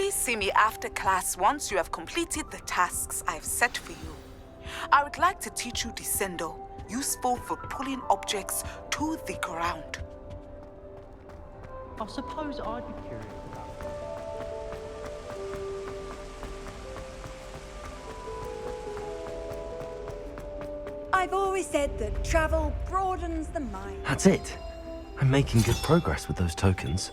Please see me after class once you have completed the tasks I've set for you. I would like to teach you Descendo, useful for pulling objects to the ground. I suppose I'd be curious about that. I've always said that travel broadens the mind. That's it. I'm making good progress with those tokens.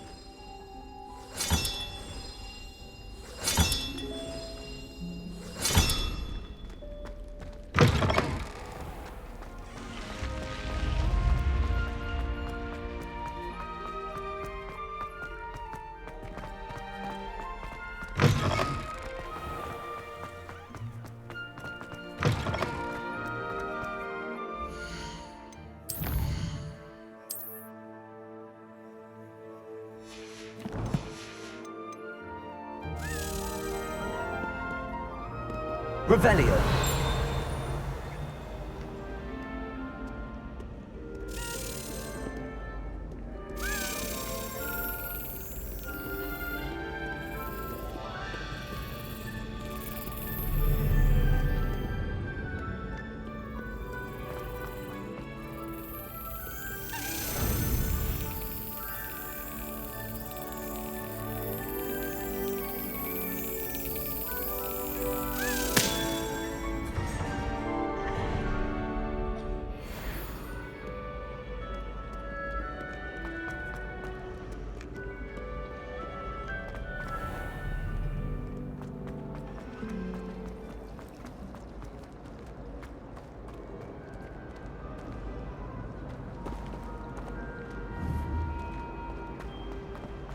Revelio.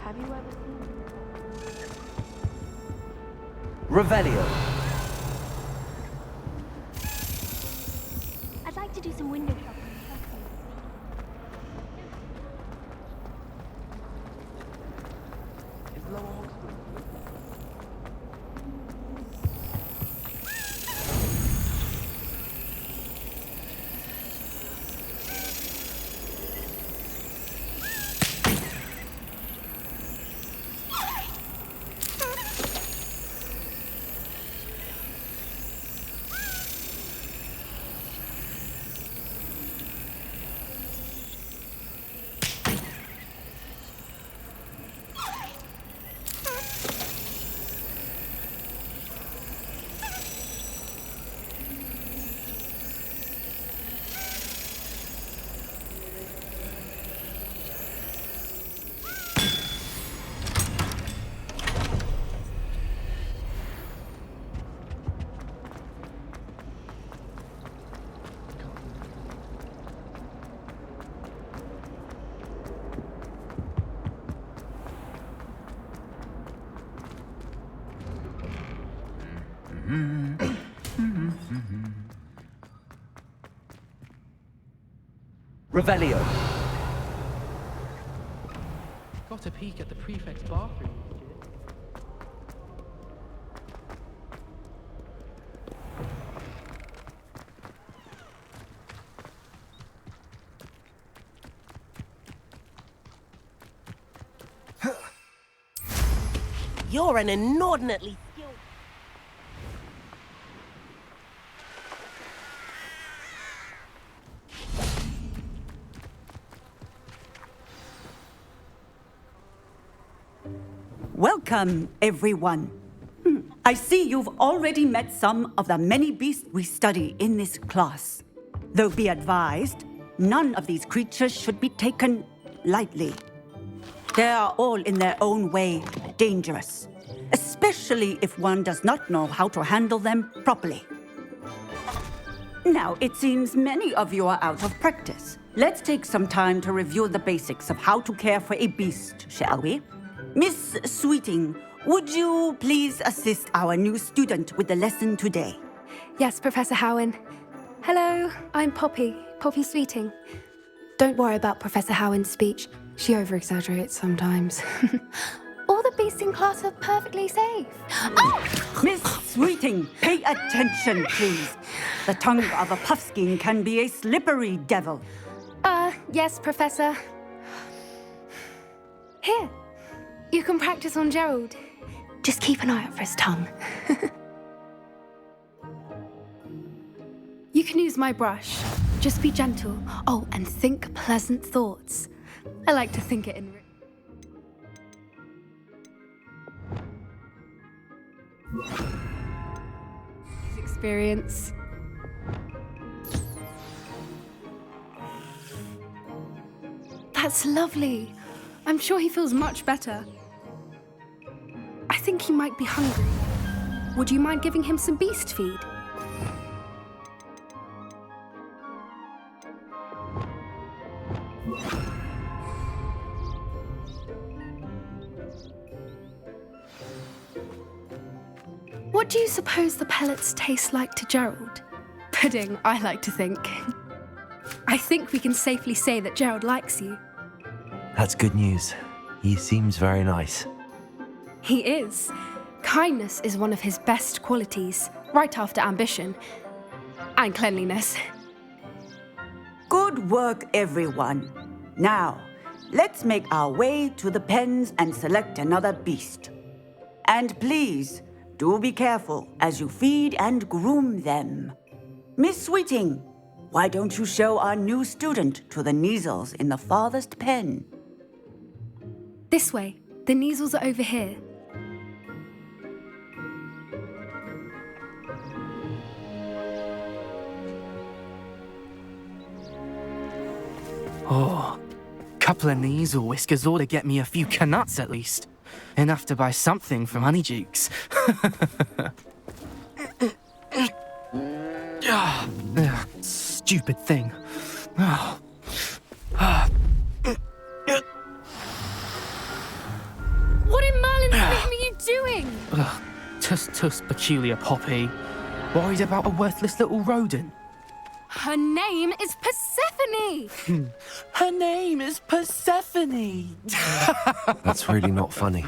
Have you ever seen? Revelio. I'd like to do some window shopping. Is Lower Hogwarts? Revelio. Got a peek at the prefect's bathroom. You're an inordinately skilled... Welcome, everyone. I see you've already met some of the many beasts we study in this class. Though be advised, none of these creatures should be taken lightly. They are all in their own way dangerous, especially if one does not know how to handle them properly. Now, it seems many of you are out of practice. Let's take some time to review the basics of how to care for a beast, shall we? Miss Sweeting, would you please assist our new student with the lesson today? Yes, Professor Howen. Hello, I'm Poppy Sweeting. Don't worry about Professor Howen's speech. She over-exaggerates sometimes. All the beasts in class are perfectly safe. Oh! Miss Sweeting, pay attention, please. The tongue of a puffskein can be a slippery devil. Yes, Professor. Here, you can practice on Gerald. Just keep an eye out for his tongue. You can use my brush. Just be gentle. Oh, and think pleasant thoughts. I like to think it in... experience. That's lovely. I'm sure he feels much better. I think he might be hungry. Would you mind giving him some beast feed? What do you suppose the pellets taste like to Gerald? Pudding, I like to think. I think we can safely say that Gerald likes you. That's good news. He seems very nice. He is. Kindness is one of his best qualities, right after ambition. And cleanliness. Good work, everyone. Now, let's make our way to the pens and select another beast. And please, do be careful as you feed and groom them. Miss Sweeting, why don't you show our new student to the Neasels in the farthest pen? This way. The Neasels are over here. Oh, couple of Neasel whiskers ought to get me a few canuts at least. Enough to buy something from Honeydukes. Stupid thing. What in Merlin's name are you doing? Tuss peculiar Poppy. Worried about a worthless little rodent. Her name is Persephone! Her name is Persephone! That's really not funny.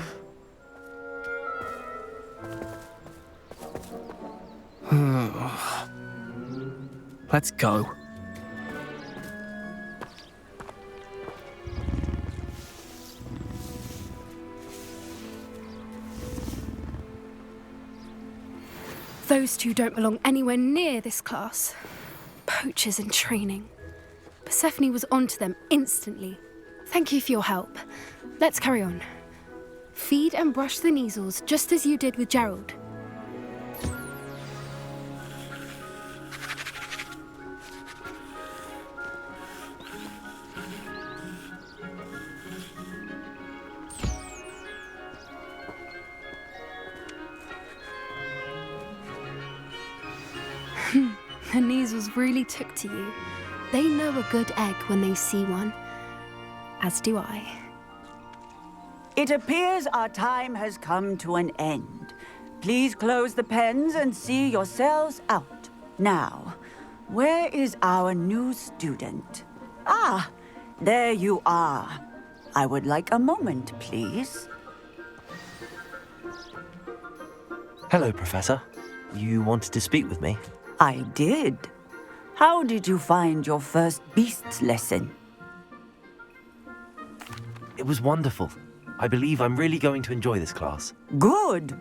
Let's go. Those two don't belong anywhere near this class. Poachers in training. Persephone was onto them instantly. Thank you for your help. Let's carry on. Feed and brush the Neasels just as you did with Gerald. The Neasels really took to you. They know a good egg when they see one. As do I. It appears our time has come to an end. Please close the pens and see yourselves out. Now, where is our new student? Ah, there you are. I would like a moment, please. Hello, Professor. You wanted to speak with me? I did. How did you find your first beasts lesson? It was wonderful. I believe I'm really going to enjoy this class. Good.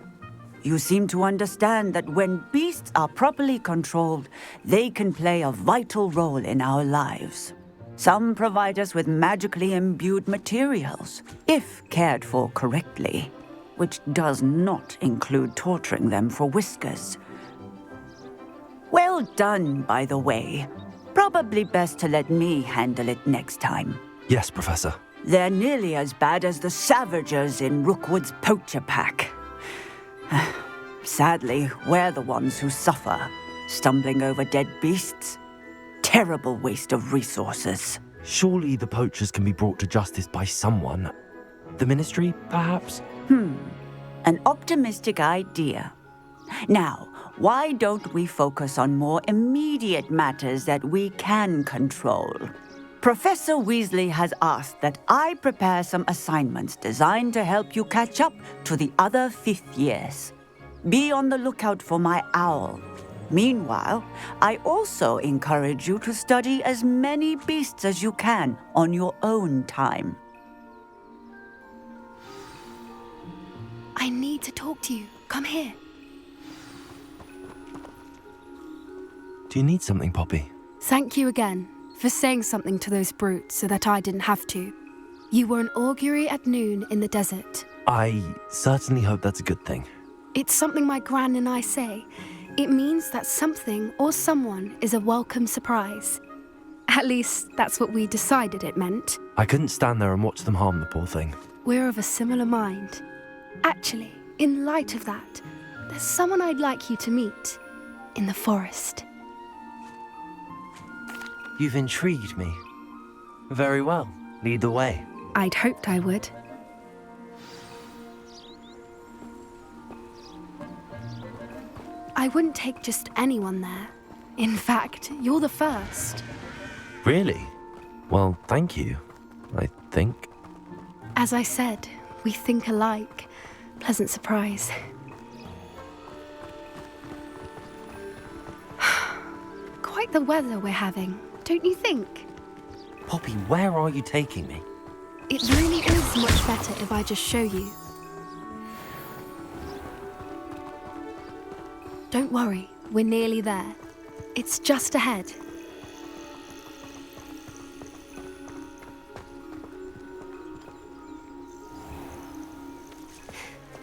You seem to understand that when beasts are properly controlled, they can play a vital role in our lives. Some provide us with magically imbued materials, if cared for correctly, which does not include torturing them for whiskers. Well done, by the way. Probably best to let me handle it next time. Yes, Professor. They're nearly as bad as the Savagers in Rookwood's poacher pack. Sadly, we're the ones who suffer, stumbling over dead beasts. Terrible waste of resources. Surely the poachers can be brought to justice by someone. The Ministry, perhaps? An optimistic idea. Now, why don't we focus on more immediate matters that we can control? Professor Weasley has asked that I prepare some assignments designed to help you catch up to the other fifth years. Be on the lookout for my owl. Meanwhile, I also encourage you to study as many beasts as you can on your own time. I need to talk to you. Come here. Do you need something, Poppy? Thank you again for saying something to those brutes so that I didn't have to. You were an augury at noon in the desert. I certainly hope that's a good thing. It's something my gran and I say. It means that something or someone is a welcome surprise. At least, that's what we decided it meant. I couldn't stand there and watch them harm the poor thing. We're of a similar mind. Actually, in light of that, there's someone I'd like you to meet. In the forest. You've intrigued me. Very well. Lead the way. I'd hoped I would. I wouldn't take just anyone there. In fact, you're the first. Really? Well, thank you, I think. As I said, we think alike. Pleasant surprise. Quite the weather we're having, don't you think? Poppy, where are you taking me? It really is much better if I just show you. Don't worry, we're nearly there. It's just ahead.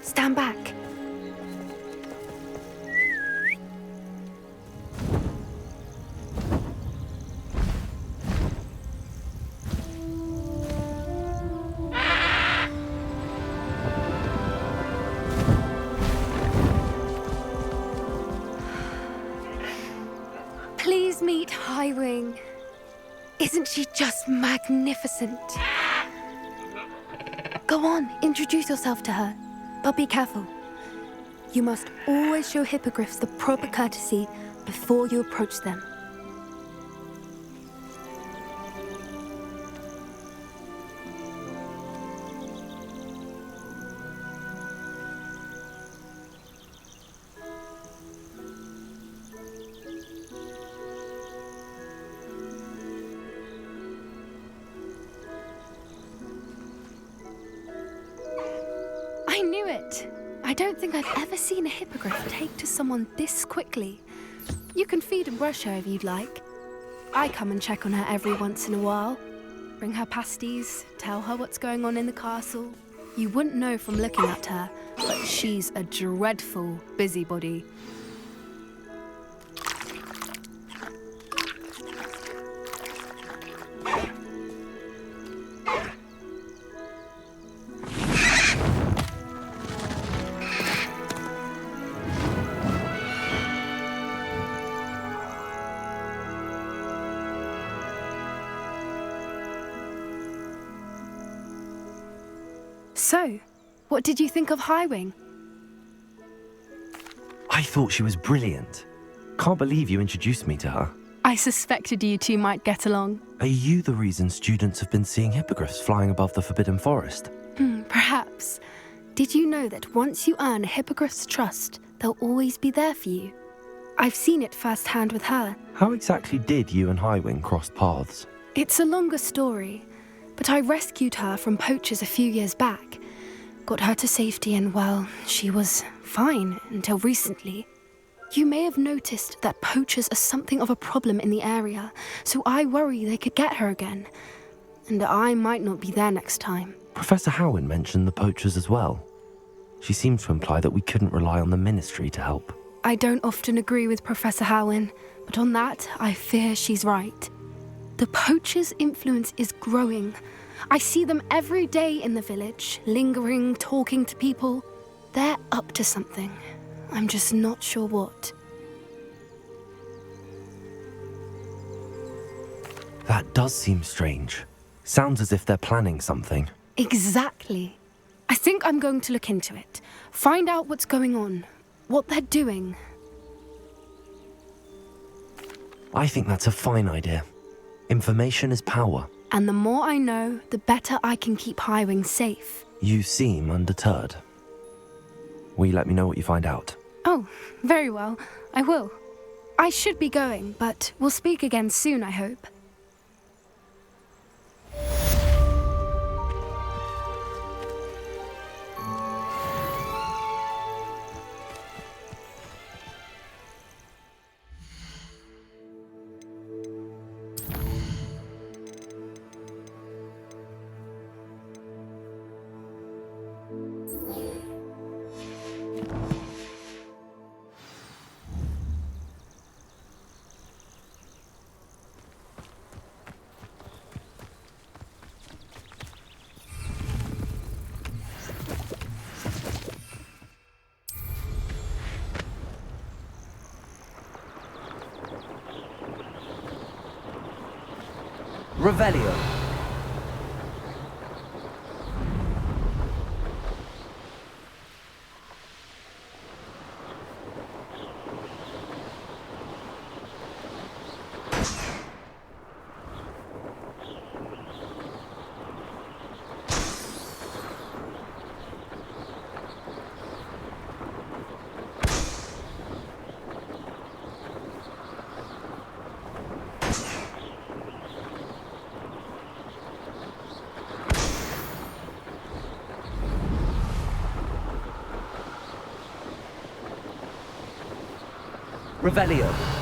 Stand back. Please meet Highwing. Isn't she just magnificent? Go on, introduce yourself to her. But be careful. You must always show hippogriffs the proper courtesy before you approach them. I knew it! I don't think I've ever seen a hippogriff take to someone this quickly. You can feed and brush her if you'd like. I come and check on her every once in a while. Bring her pasties, tell her what's going on in the castle. You wouldn't know from looking at her, but she's a dreadful busybody. So, what did you think of Highwing? I thought she was brilliant. Can't believe you introduced me to her. I suspected you two might get along. Are you the reason students have been seeing hippogriffs flying above the Forbidden Forest? Perhaps. Did you know that once you earn a hippogriff's trust, they'll always be there for you? I've seen it firsthand with her. How exactly did you and Highwing cross paths? It's a longer story, but I rescued her from poachers a few years back. Got her to safety and, well, she was fine until recently. You may have noticed that poachers are something of a problem in the area, so I worry they could get her again. And I might not be there next time. Professor Howen mentioned the poachers as well. She seemed to imply that we couldn't rely on the Ministry to help. I don't often agree with Professor Howen, but on that, I fear she's right. The poachers' influence is growing. I see them every day in the village, lingering, talking to people. They're up to something. I'm just not sure what. That does seem strange. Sounds as if they're planning something. Exactly. I think I'm going to look into it. Find out what's going on, what they're doing. I think that's a fine idea. Information is power. And the more I know, the better I can keep Highwing safe. You seem undeterred. Will you let me know what you find out? Oh, very well. I will. I should be going, but we'll speak again soon, I hope. Revelio. Revelio.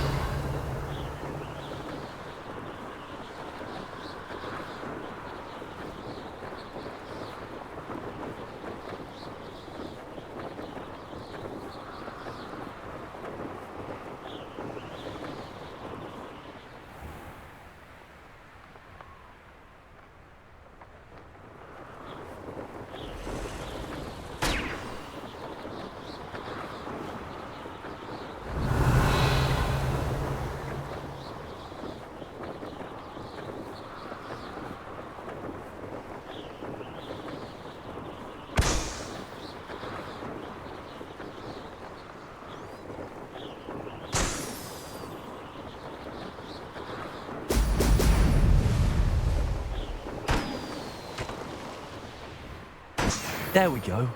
There we go.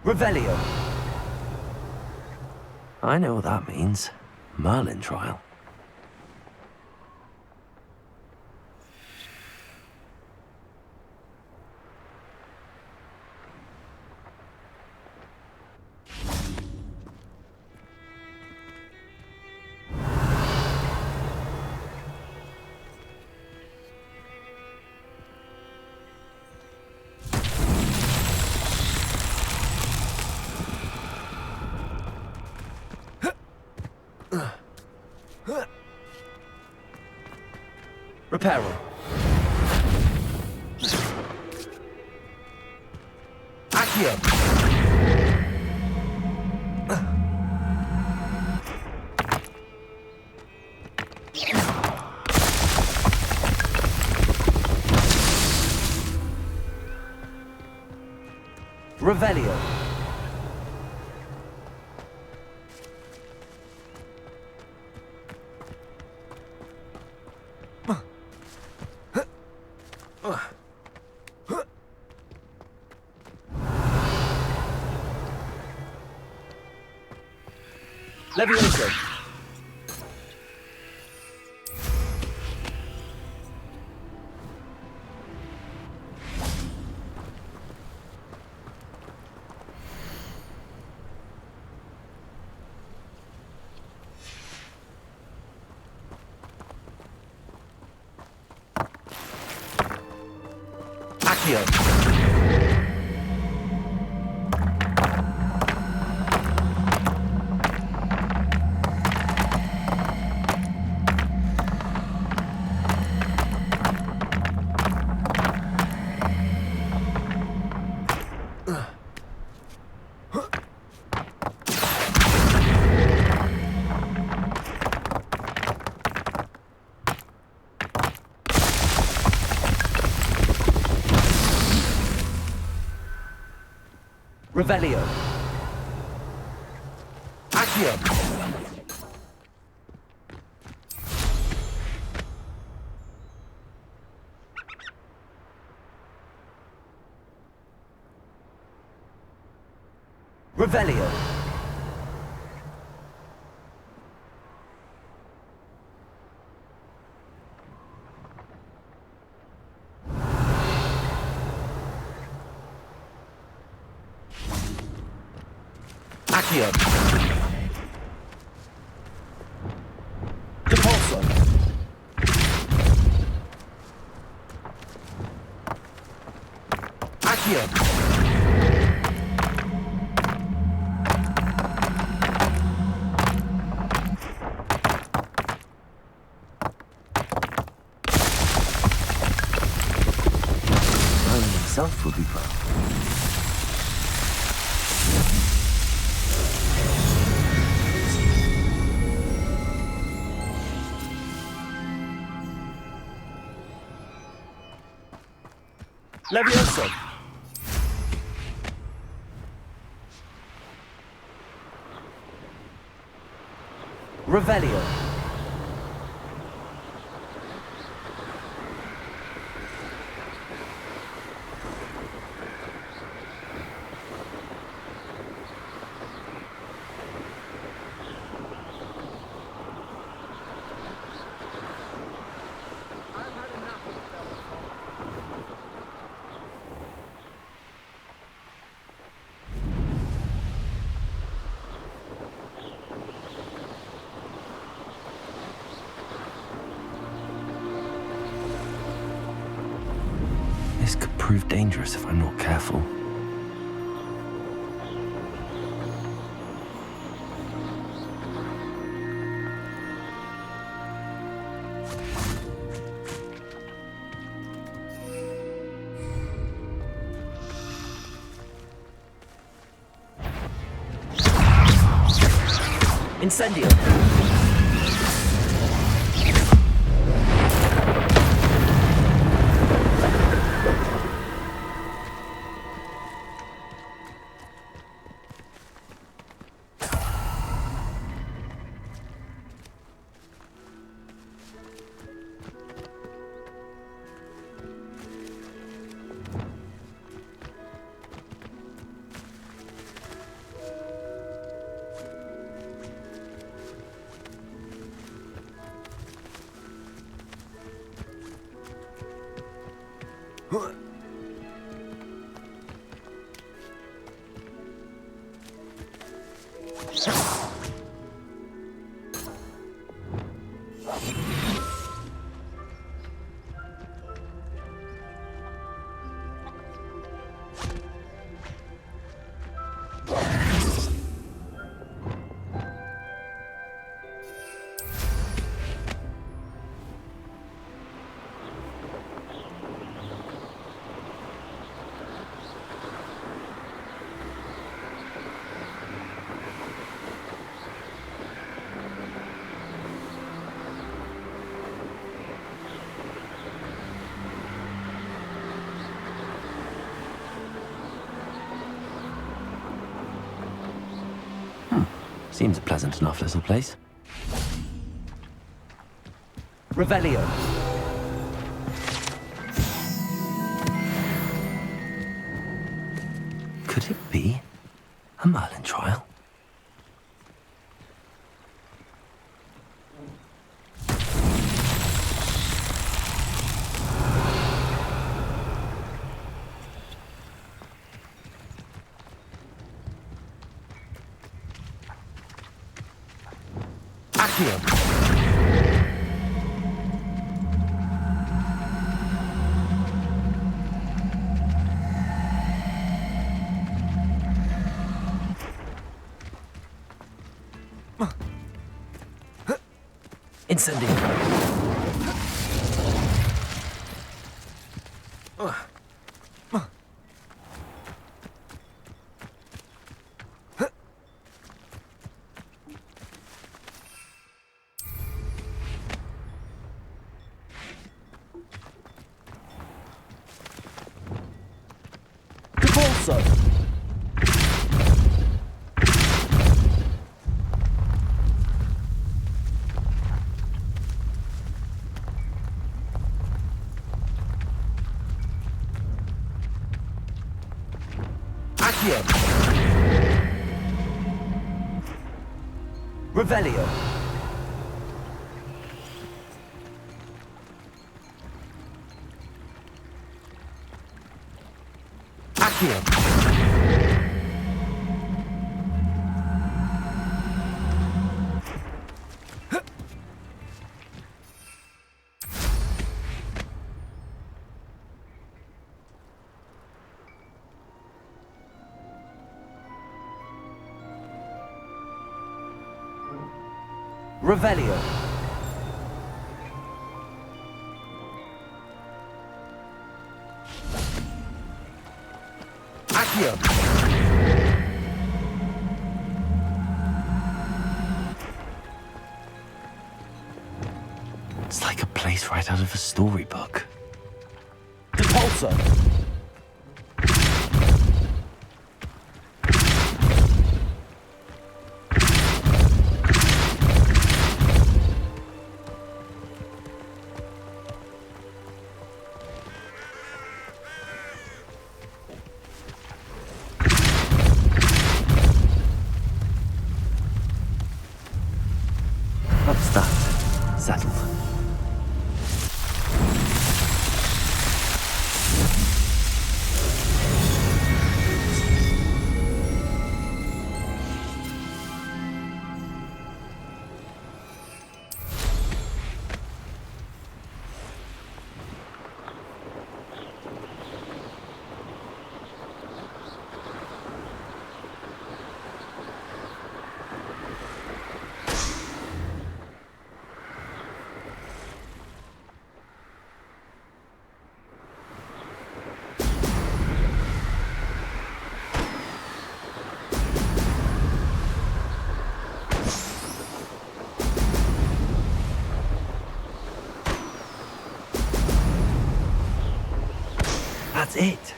Revelio. I know what that means. Merlin trial. Reparo. Accio. Revelio. Levioso. Accio. Revelio. Accio. Revelio. Accio. Depulso. Merlin himself would be proud. Levioso! Revelio! This could prove dangerous if I'm not careful. Incendio! Seems a pleasant enough little place. Revelio! Could it be a Merlin trial? Accio! Incendio! Capolso! Accio! Revelio! Accio! Revelio. Accio. It's like a place right out of a storybook. Depulso. That's that. Settled. That's it.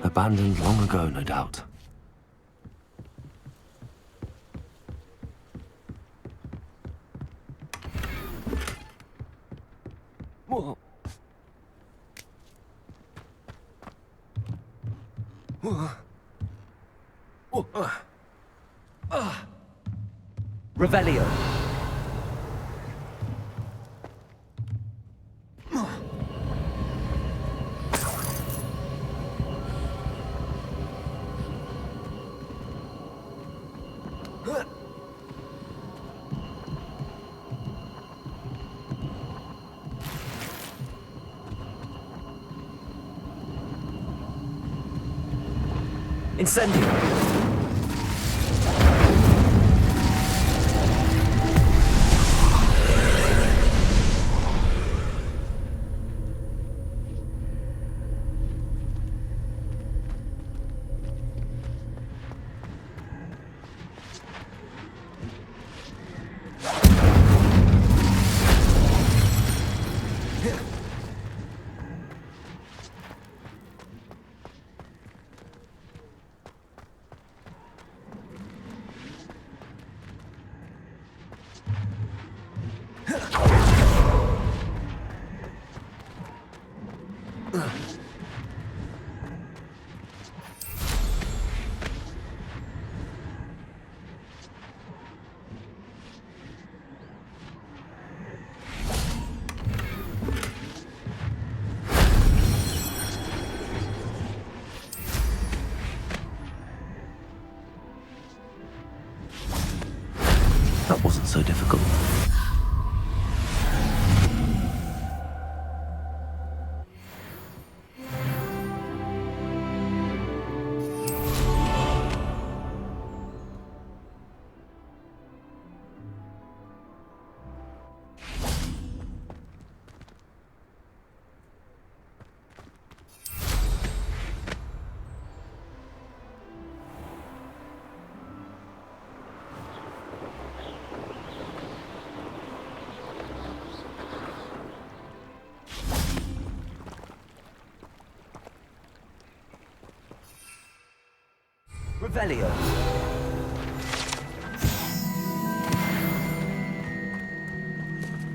Abandoned long ago, no doubt. Whoa. Revelio. Incendio. That wasn't so difficult. Revelio.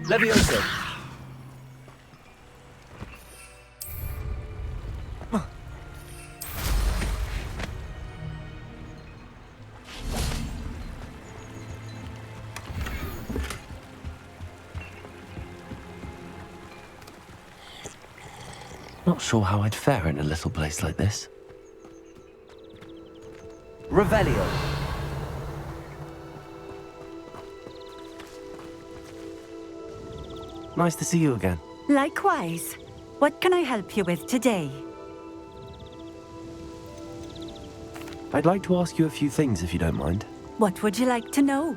Levioso. not sure how I'd fare in a little place like this. Revelio. Nice to see you again. Likewise. What can I help you with today? I'd like to ask you a few things if you don't mind. What would you like to know?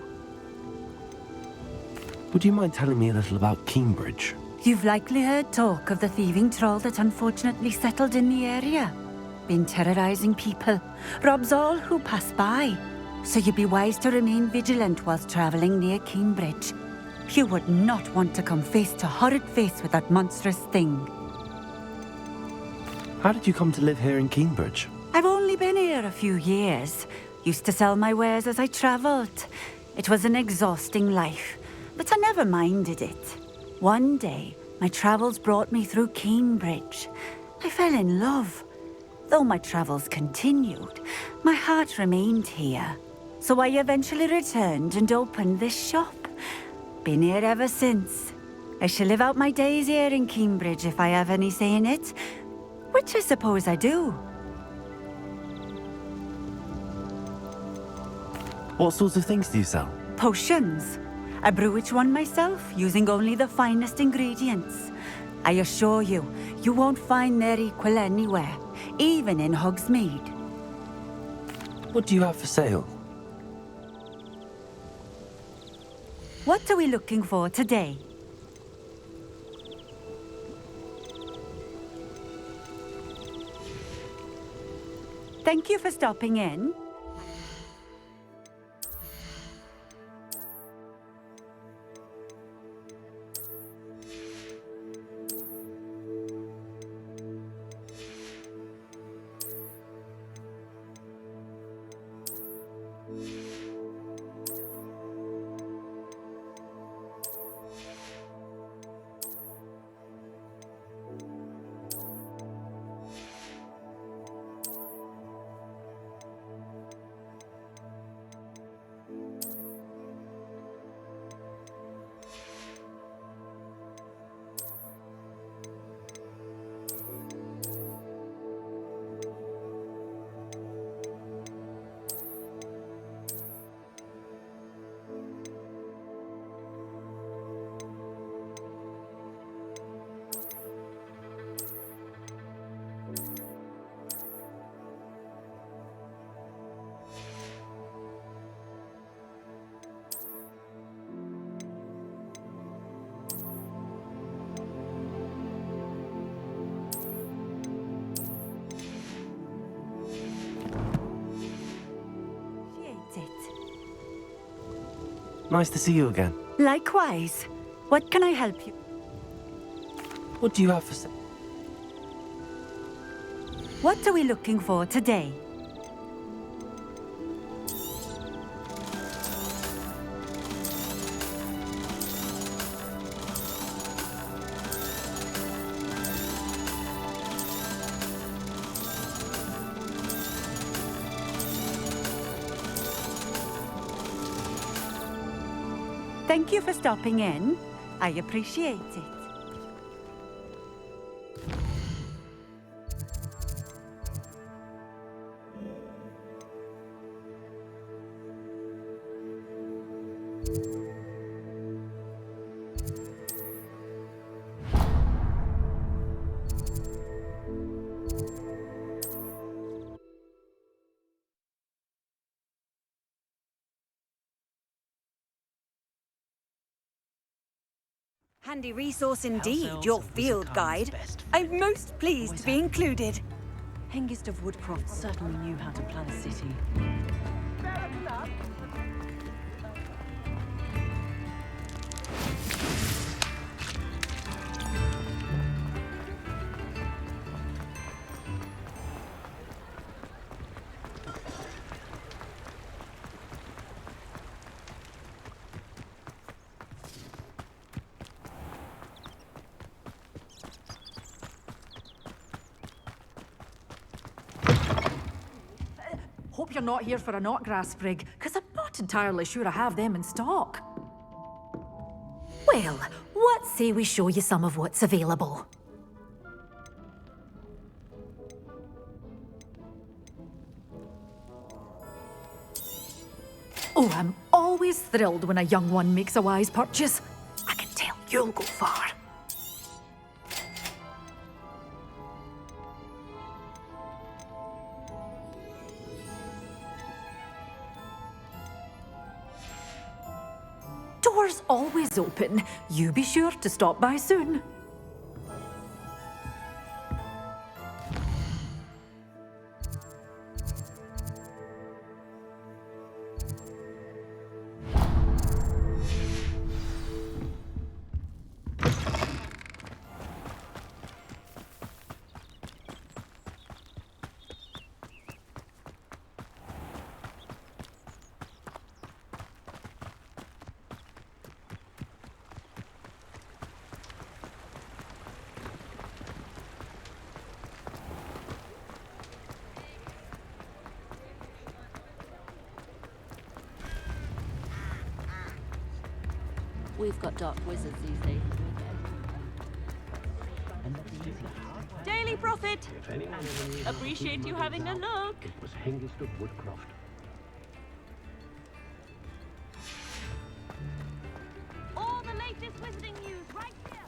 Would you mind telling me a little about Cambridge? You've likely heard talk of the thieving troll that unfortunately settled in the area. Been terrorizing people, robs all who pass by. So you'd be wise to remain vigilant whilst traveling near Cambridge. You would not want to come face to horrid face with that monstrous thing. How did you come to live here in Cambridge? I've only been here a few years. Used to sell my wares as I travelled. It was an exhausting life, but I never minded it. One day, my travels brought me through Cambridge. I fell in love. Though my travels continued, my heart remained here. So I eventually returned and opened this shop. Been here ever since. I shall live out my days here in Cambridge if I have any say in it, which I suppose I do. What sorts of things do you sell? Potions. I brew each one myself, using only the finest ingredients. I assure you, you won't find their equal anywhere, even in Hogsmeade. What do you have for sale? What are we looking for today? Thank you for stopping in. Nice to see you again. Likewise. What can I help you? What do you have for sale? What are we looking for today? Thank you for stopping in. I appreciate it. Handy resource indeed, your field guide. I'm most pleased to be included. Hengist of Woodcroft certainly knew how to plan a city. Hope you're not here for a knotgrass sprig, because I'm not entirely sure I have them in stock. Well, what say we show you some of what's available? Oh, I'm always thrilled when a young one makes a wise purchase. I can tell you'll go far. Doors always open. You be sure to stop by soon. We've got dark wizards these days. Daily Prophet! Appreciate you having a look. It was Hengist of Woodcroft. All the latest wizarding news right here!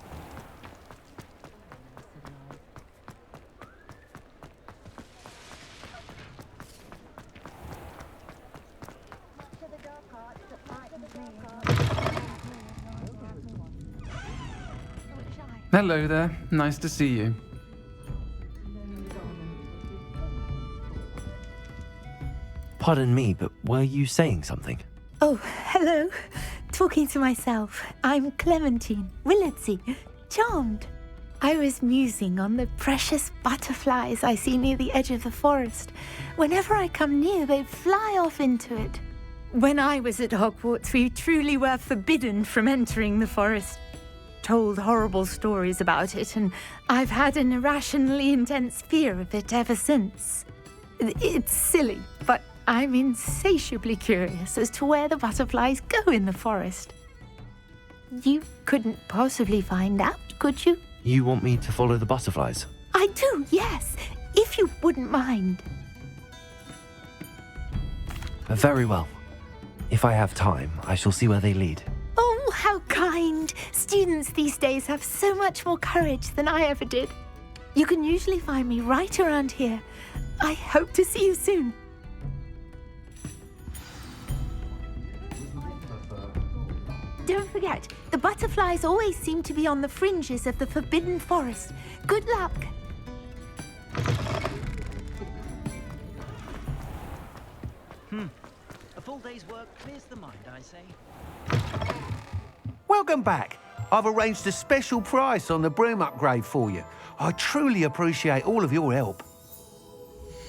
Hello there. Nice to see you. Pardon me, but were you saying something? Oh, hello. Talking to myself. I'm Clementine Willardsey. Charmed. I was musing on the precious butterflies I see near the edge of the forest. Whenever I come near, they fly off into it. When I was at Hogwarts, we truly were forbidden from entering the forest. Told horrible stories about it, and I've had an irrationally intense fear of it ever since. It's silly, but I'm insatiably curious as to where the butterflies go in the forest. You couldn't possibly find out, could you? You want me to follow the butterflies? I do, yes, if you wouldn't mind. Very well. If I have time, I shall see where they lead. Oh, how kind! Students these days have so much more courage than I ever did. You can usually find me right around here. I hope to see you soon. Don't forget, the butterflies always seem to be on the fringes of the Forbidden Forest. Good luck! A full day's work clears the mind, I say. Welcome back. I've arranged a special price on the broom upgrade for you. I truly appreciate all of your help.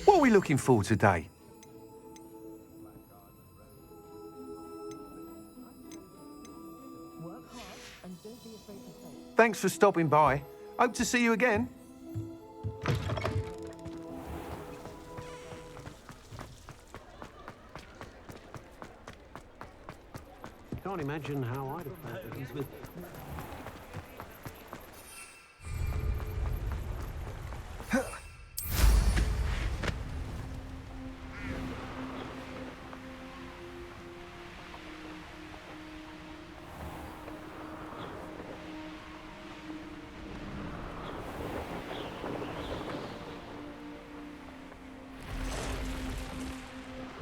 What are we looking for today? Thanks for stopping by. Hope to see you again. Can't imagine how I'd have felt at ease with...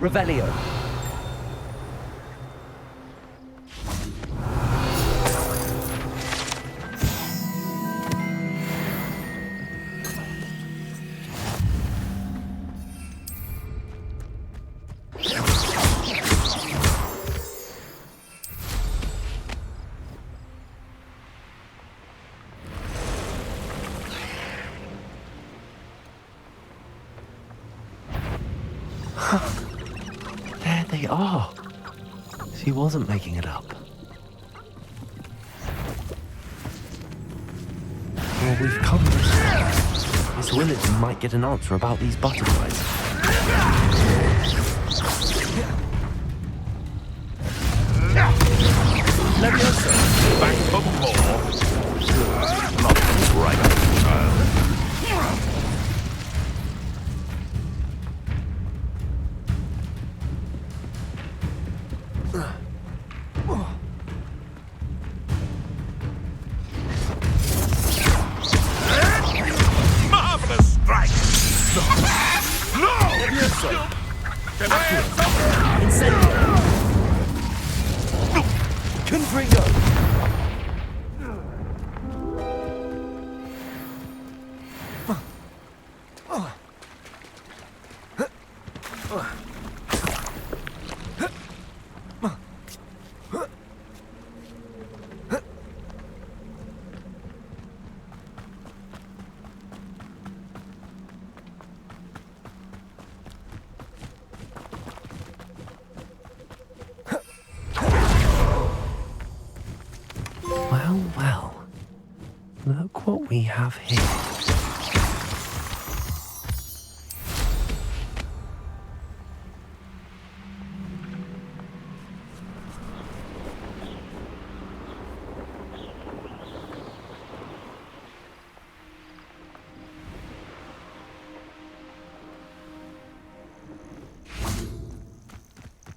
Revelio. There they are. She wasn't making it up. Well, we've come this far. Miss Willardson might get an answer about these butterflies. Leviosa, back for more. Not right, child. Incendio! Confringo! Well, well. Look what we have here.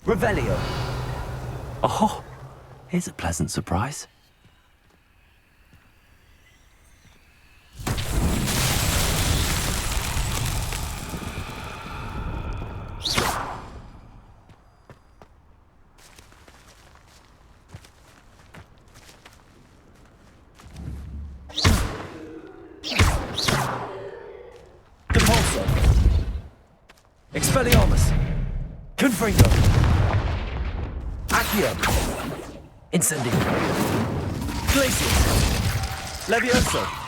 Revelio! Oh, here's a pleasant surprise. Depulso! Expelliarmus! Confringo! Accio! Incendio! Glacius! Levioso!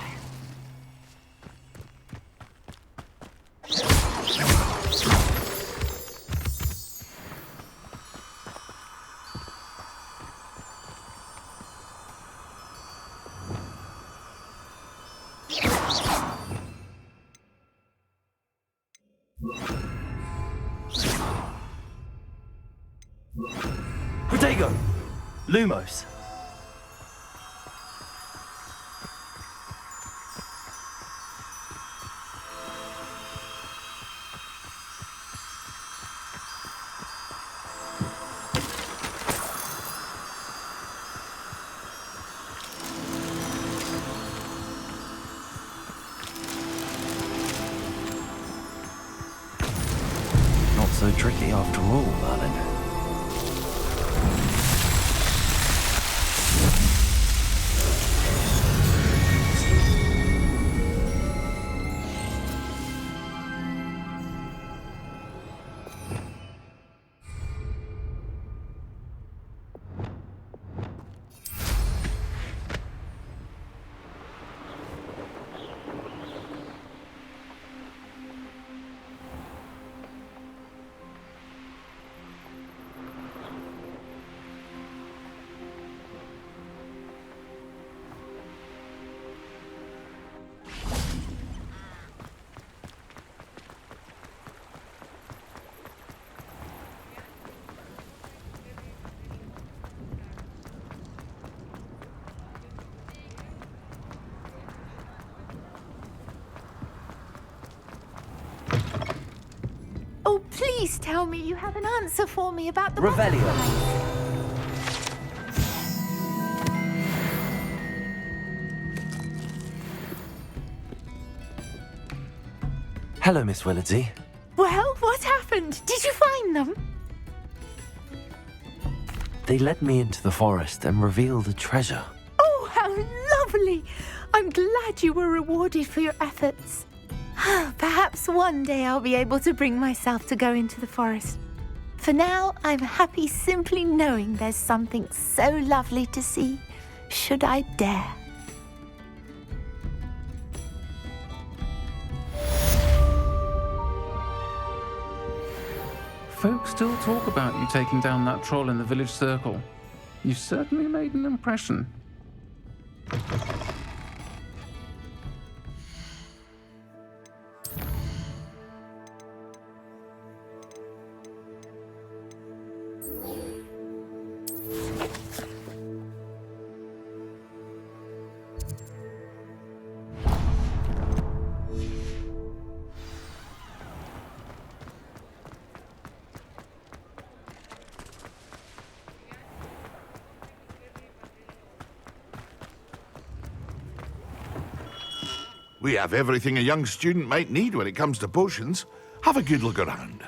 Protego! Lumos! Not so tricky after all, Merlin. Oh, please tell me you have an answer for me about the Revelio! butterflies. Hello, Miss Willardsey. Well, what happened? Did you find them? They led me into the forest and revealed a treasure. Oh, how lovely! I'm glad you were rewarded for your efforts. Perhaps one day I'll be able to bring myself to go into the forest. For now, I'm happy simply knowing there's something so lovely to see, should I dare. Folks still talk about you taking down that troll in the village circle. You certainly made an impression. We have everything a young student might need when it comes to potions. Have a good look around.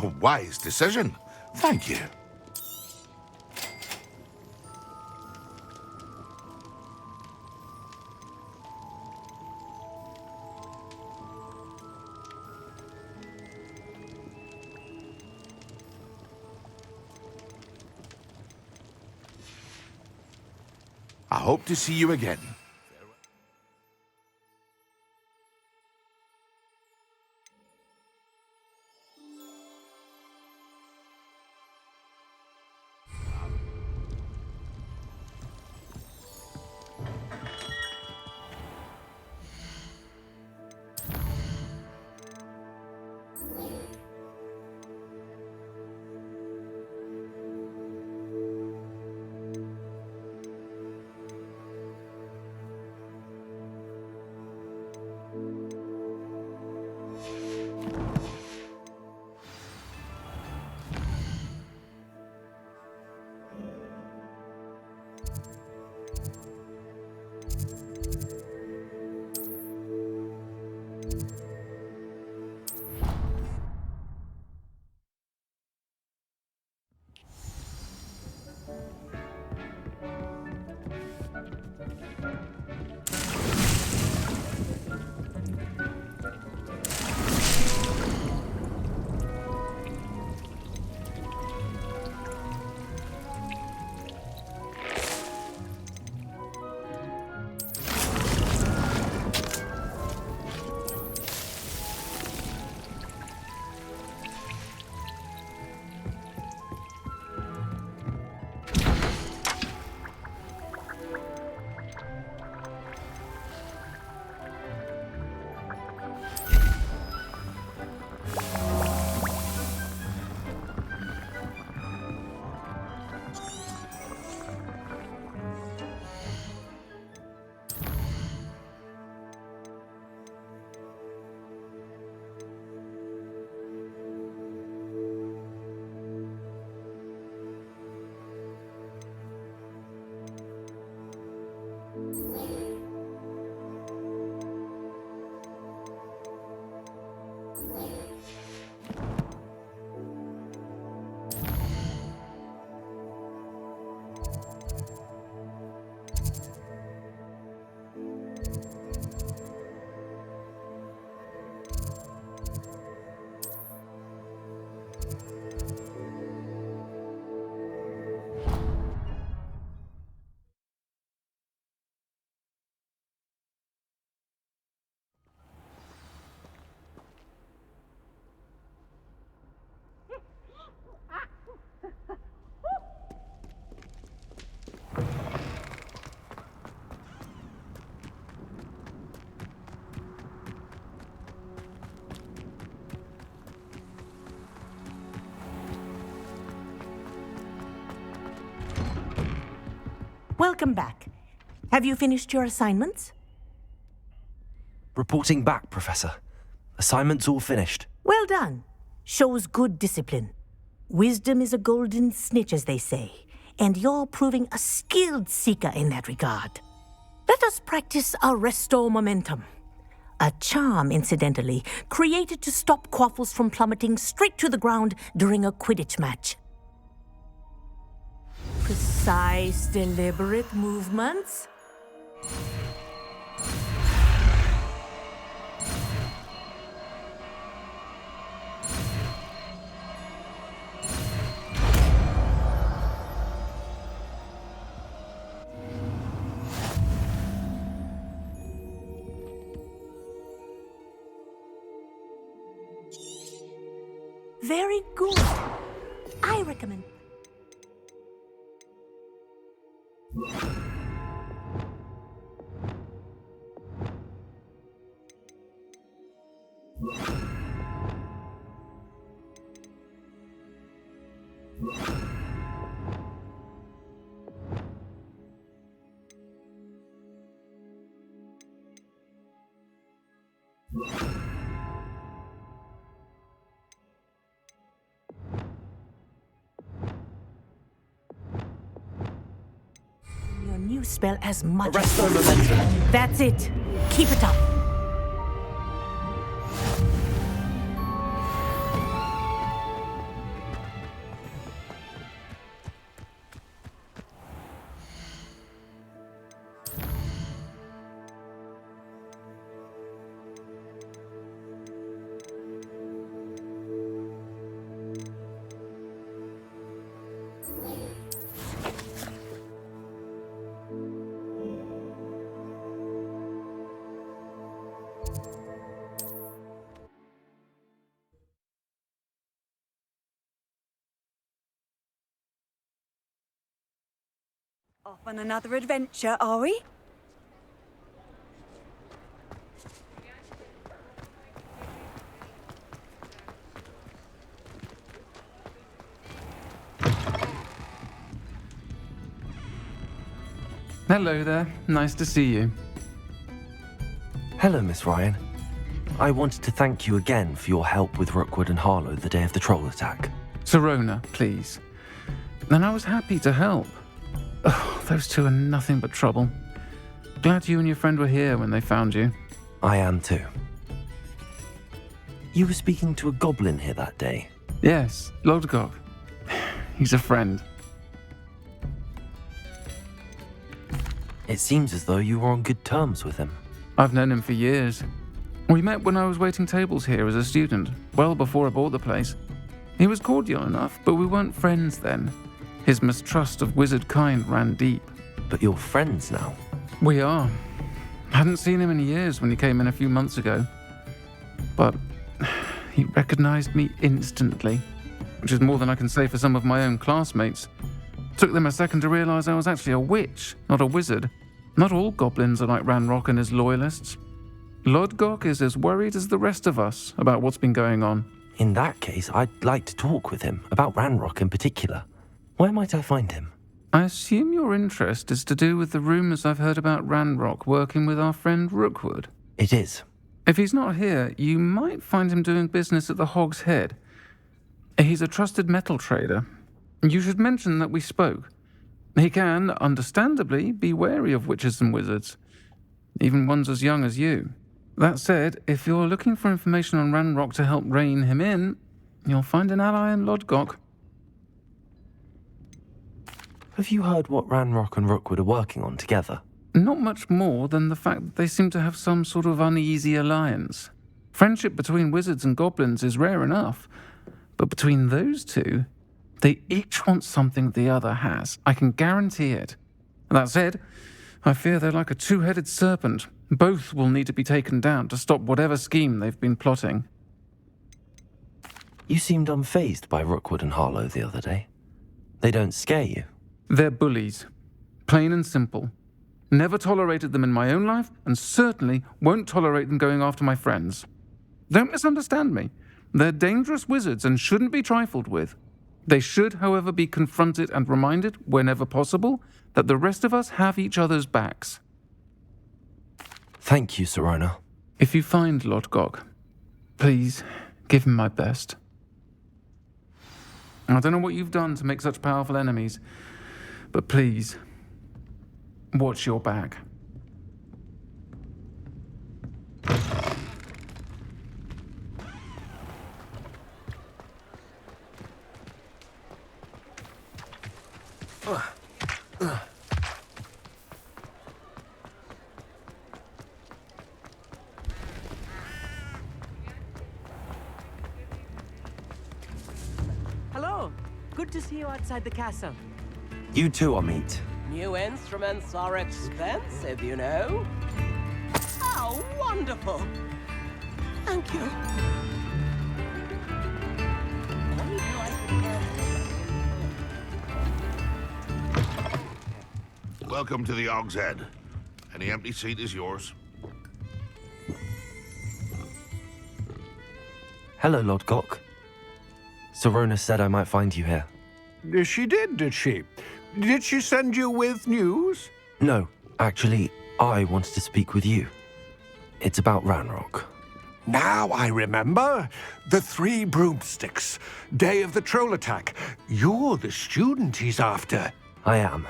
A wise decision. Thank you. I hope to see you again. Welcome back. Have you finished your assignments? Reporting back, Professor. Assignment's all finished. Well done. Shows good discipline. Wisdom is a golden snitch, as they say, and you're proving a skilled seeker in that regard. Let us practice our Restore Momentum. A charm, incidentally, created to stop quaffles from plummeting straight to the ground during a Quidditch match. Precise, deliberate movements. Very good. I recommend. Your new spell as much as momentum. That's it. Keep it up. Off on another adventure, are we? Hello there. Nice to see you. Hello, Miss Ryan. I wanted to thank you again for your help with Rookwood and Harlow the day of the troll attack. Serona, please. And I was happy to help. Oh, those two are nothing but trouble. Glad you and your friend were here when they found you. I am too. You were speaking to a goblin here that day? Yes, Urtkot. He's a friend. It seems as though you were on good terms with him. I've known him for years. We met when I was waiting tables here as a student, well before I bought the place. He was cordial enough, but we weren't friends then. His mistrust of wizard kind ran deep. But you're friends now? We are. Hadn't seen him in years when he came in a few months ago. But he recognized me instantly, which is more than I can say for some of my own classmates. Took them a second to realize I was actually a witch, not a wizard. Not all goblins are like Ranrock and his loyalists. Urtkot is as worried as the rest of us about what's been going on. In that case, I'd like to talk with him, about Ranrock in particular. Where might I find him? I assume your interest is to do with the rumors I've heard about Ranrock working with our friend Rookwood. It is. If he's not here, you might find him doing business at the Hog's Head. He's a trusted metal trader. You should mention that we spoke. He can, understandably, be wary of witches and wizards, even ones as young as you. That said, if you're looking for information on Ranrock to help rein him in, you'll find an ally in Urtkot. Have you heard what Ranrock and Rookwood are working on together? Not much more than the fact that they seem to have some sort of uneasy alliance. Friendship between wizards and goblins is rare enough, but between those two, they each want something the other has. I can guarantee it. That said, I fear they're like a two-headed serpent. Both will need to be taken down to stop whatever scheme they've been plotting. You seemed unfazed by Rookwood and Harlow the other day. They don't scare you? They're bullies. Plain and simple. Never tolerated them in my own life, and certainly won't tolerate them going after my friends. Don't misunderstand me. They're dangerous wizards and shouldn't be trifled with. They should, however, be confronted and reminded, whenever possible, that the rest of us have each other's backs. Thank you, Serona. If you find Urtkot, please give him my best. I don't know what you've done to make such powerful enemies, but please, watch your back. Hello. Good to see you outside the castle. You too, Amit. New instruments are expensive, you know. How wonderful! Thank you. Welcome to the Hog's Head. Any empty seat is yours. Hello, Urtkot. Serona said I might find you here. She did she? Did she send you with news? No, actually, I wanted to speak with you. It's about Ranrock. Now I remember. The 3 broomsticks. Day of the troll attack. You're the student he's after. I am,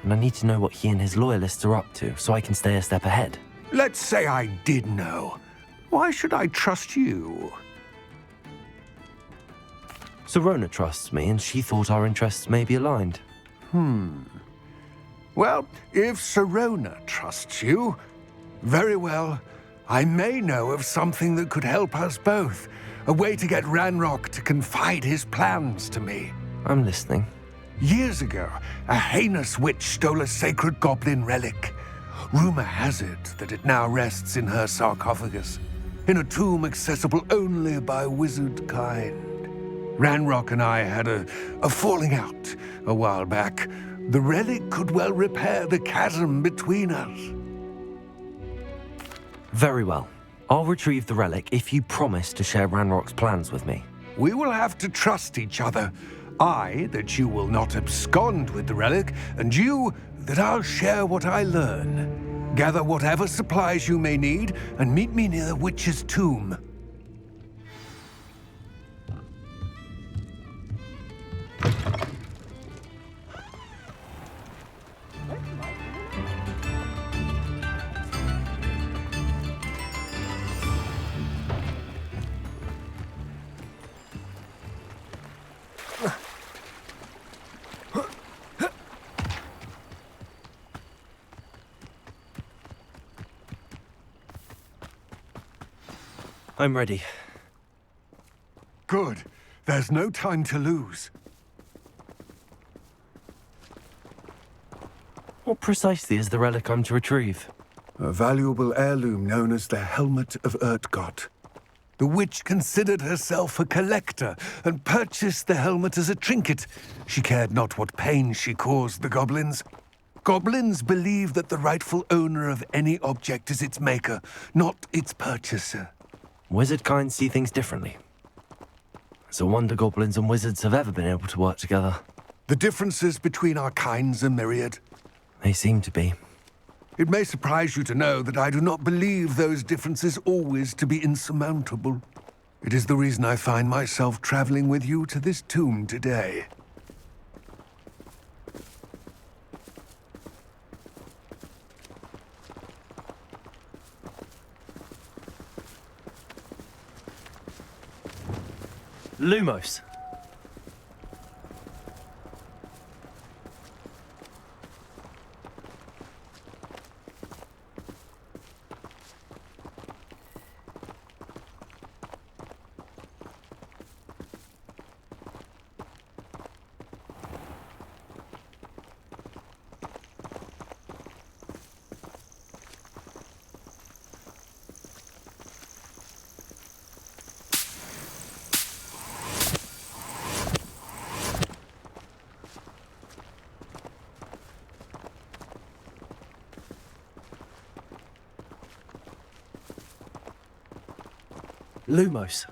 and I need to know what he and his loyalists are up to so I can stay a step ahead. Let's say I did know. Why should I trust you? Serona trusts me, and she thought our interests may be aligned. Well, if Serona trusts you, very well. I may know of something that could help us both. A way to get Ranrock to confide his plans to me. I'm listening. Years ago, a heinous witch stole a sacred goblin relic. Rumor has it that it now rests in her sarcophagus, in a tomb accessible only by wizard kind. Ranrock and I had a falling out a while back, The relic could well repair the chasm between us. Very well. I'll retrieve the relic if you promise to share Ranrock's plans with me. We will have to trust each other. I, that you will not abscond with the relic, and you, that I'll share what I learn. Gather whatever supplies you may need, and meet me near the witch's tomb. I'm ready. Good. There's no time to lose. What precisely is the relic I'm to retrieve? A valuable heirloom known as the Helmet of Urtkot. The witch considered herself a collector and purchased the helmet as a trinket. She cared not what pain she caused the goblins. Goblins believe that the rightful owner of any object is its maker, not its purchaser. Wizard kind see things differently. It's a wonder goblins and wizards have ever been able to work together. The differences between our kinds are myriad. They seem to be. It may surprise you to know that I do not believe those differences always to be insurmountable. It is the reason I find myself traveling with you to this tomb today. Lumos. Lumos.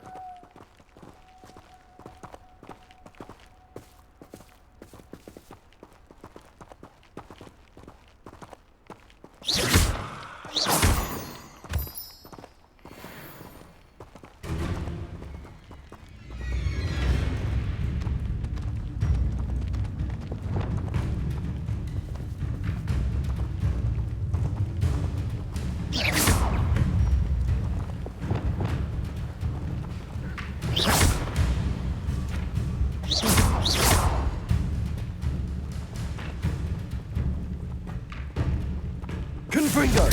Confringo!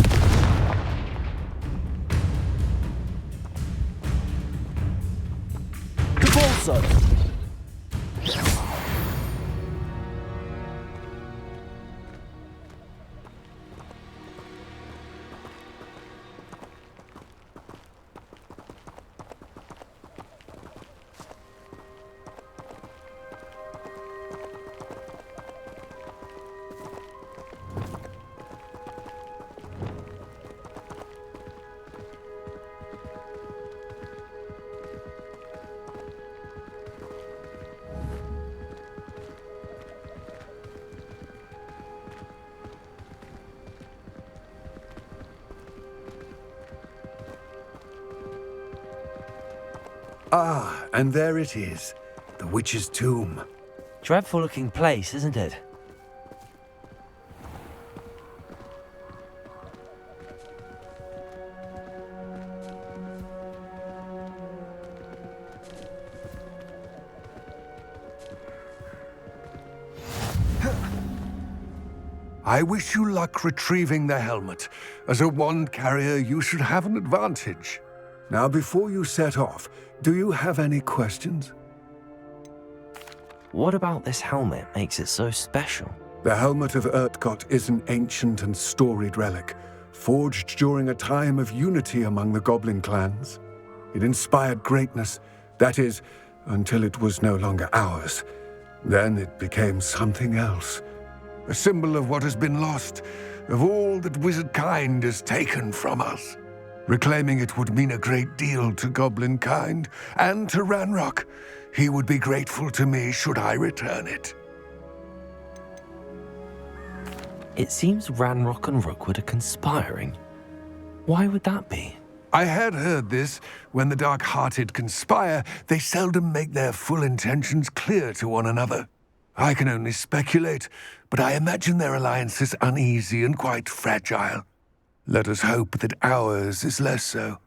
Cabalso! Ah, and there it is, the witch's tomb. Dreadful looking place, isn't it? I wish you luck retrieving the helmet. As a wand carrier, you should have an advantage. Now, before you set off, do you have any questions? What about this helmet makes it so special? The Helmet of Urtkot is an ancient and storied relic, forged during a time of unity among the goblin clans. It inspired greatness, that is, until it was no longer ours. Then it became something else. a symbol of what has been lost, of all that wizard kind has taken from us. Reclaiming it would mean a great deal to goblin kind, and to Ranrock. He would be grateful to me should I return it. It seems Ranrock and Rookwood are conspiring. Why would that be? I had heard this. When the dark-hearted conspire, they seldom make their full intentions clear to one another. I can only speculate, but I imagine their alliance is uneasy and quite fragile. Let us hope that ours is less so.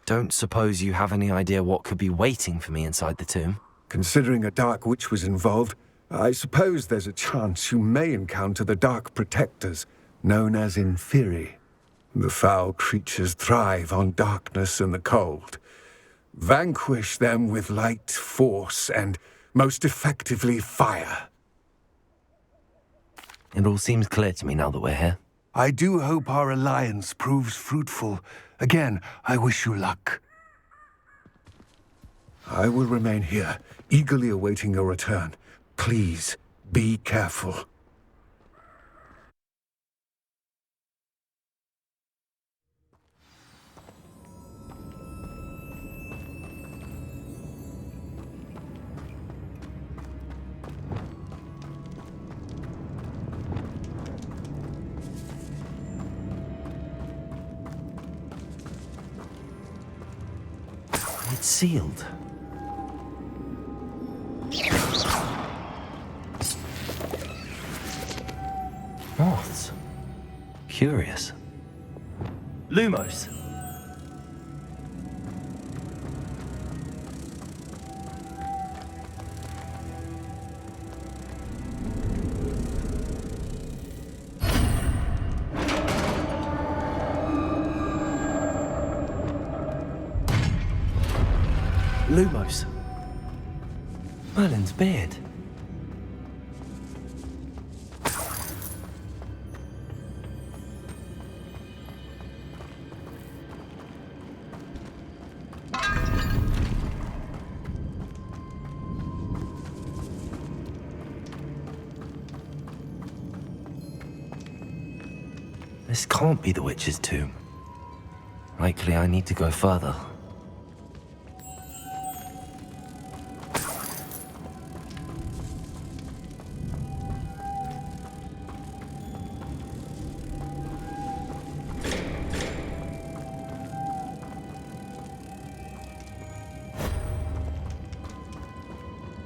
Don't suppose you have any idea what could be waiting for me inside the tomb? Considering a dark witch was involved, I suppose there's a chance you may encounter the Dark Protectors, known as Inferi. The foul creatures thrive on darkness and the cold. Vanquish them with light, force, and, most effectively, fire. It all seems clear to me now that we're here. I do hope our alliance proves fruitful. Again, I wish you luck. I will remain here, eagerly awaiting your return. Please, be careful. It's sealed. Moths. Curious. Lumos. Lumos. Merlin's beard. This can't be the witch's tomb. Likely I need to go further.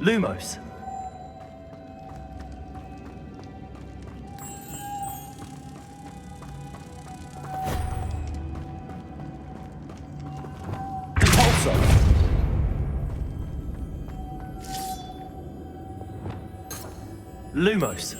Lumos. Lumos.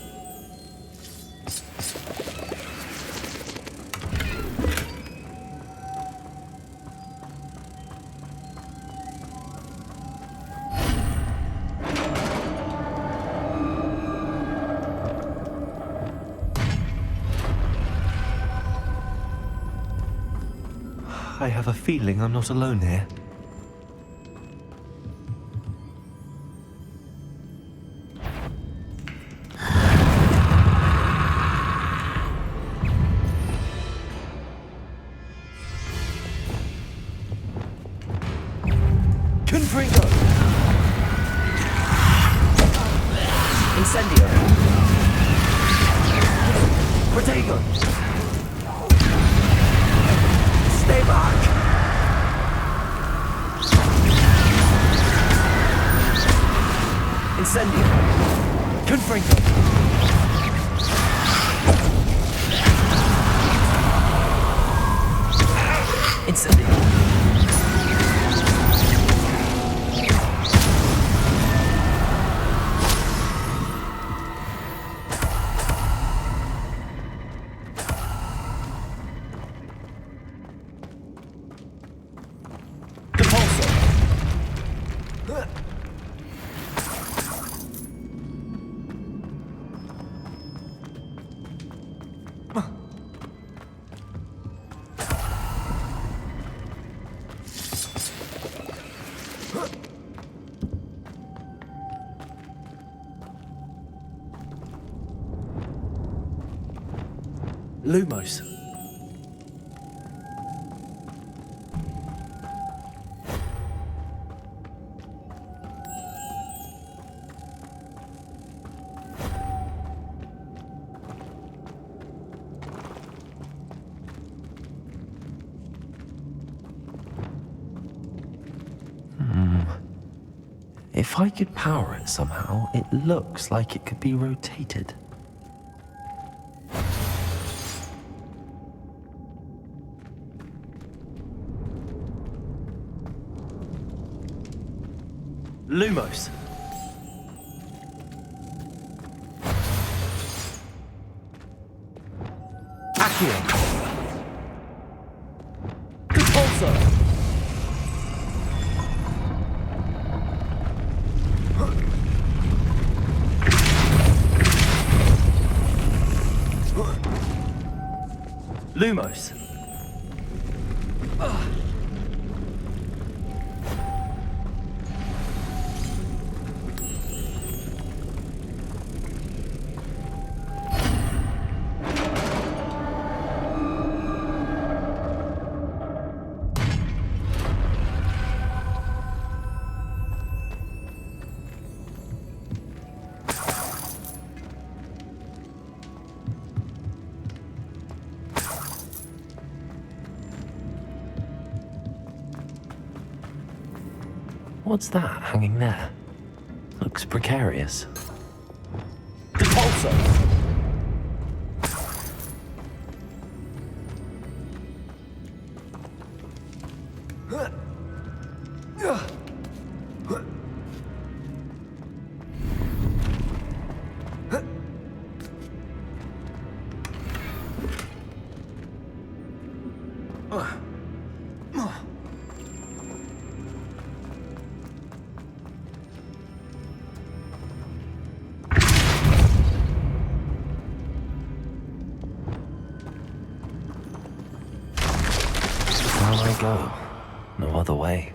I have a feeling I'm not alone here. Incendio. Protego. Stay back. Incendio. Confringo. Incendio. Lumos. If I could power it somehow, it looks like it could be rotated. Lumos. Accio. Repulsor. Lumos. What's that hanging there? Looks precarious. Repulsor! Down I go. No other way.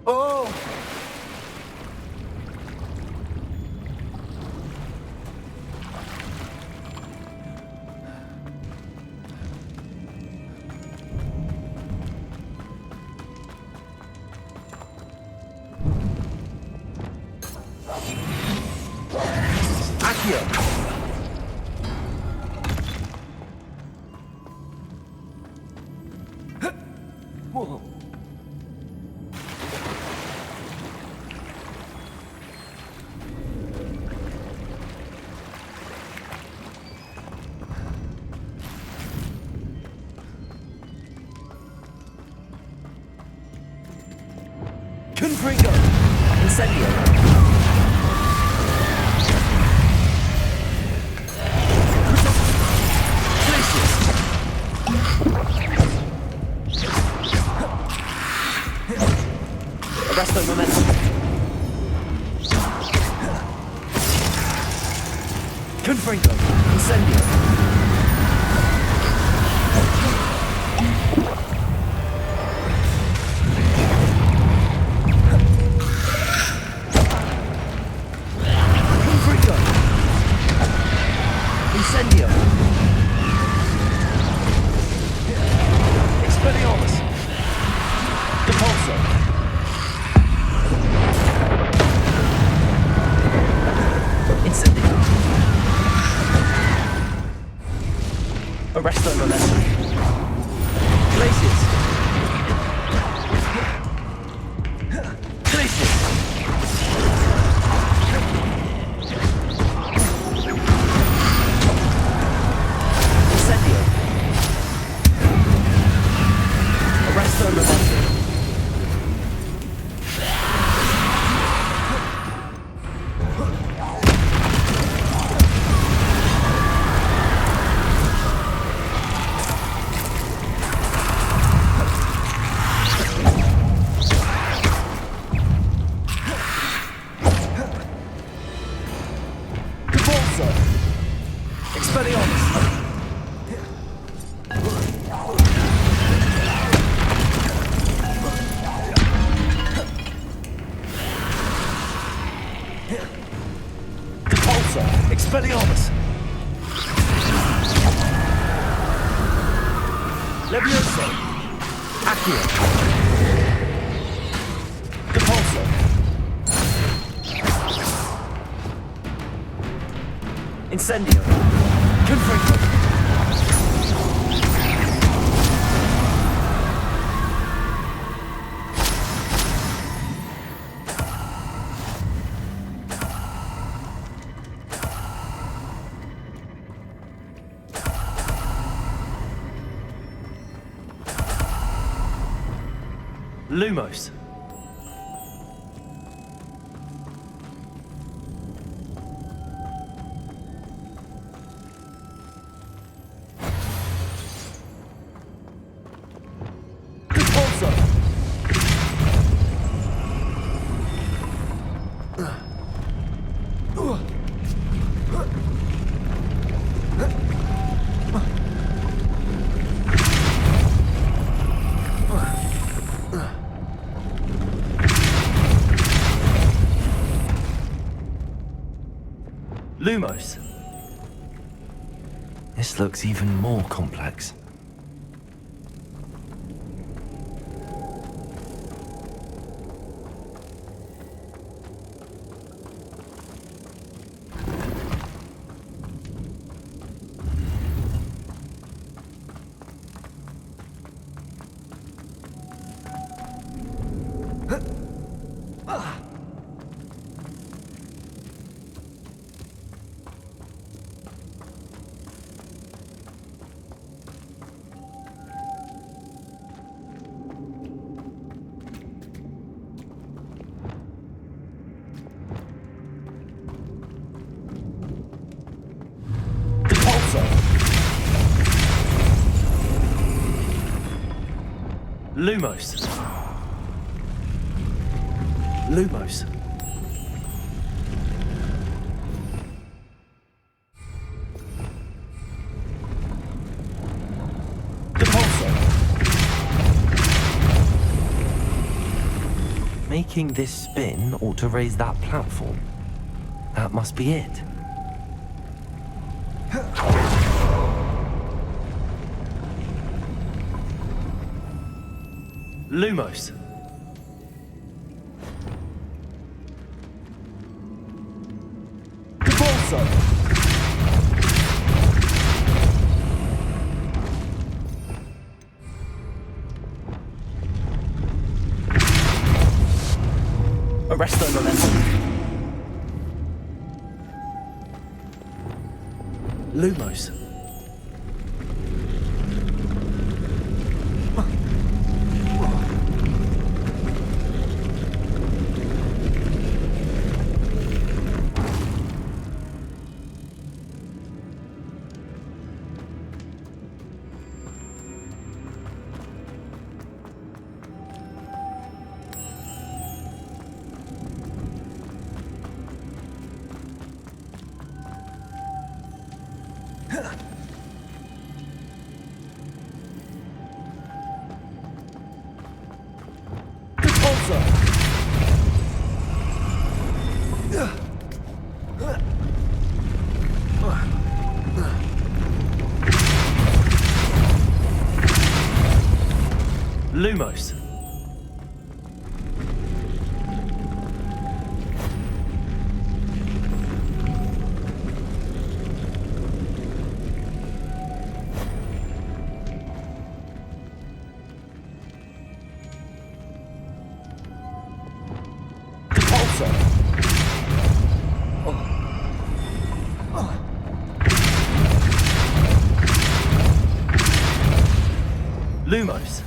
Oh! Accio! Whoa. Confringo! Incendio! Arresto momentum. Confringo! Incendio! Incendio! Expelliarmus! Repulsor! Incendio! Arresto momentum! Glacius! Glacius! Arresto momentum. Expelliarmus! Levioso! Accio! Depulso! Incendio! Confringo! Lumos. Depulso! Lumos. This looks even more complex. Lumos. Lumos. Depulso! Making this spin ought to raise that platform. That must be it. Lumos. Depulso! Arresto momentum. Lumos. Lumos. Lumos.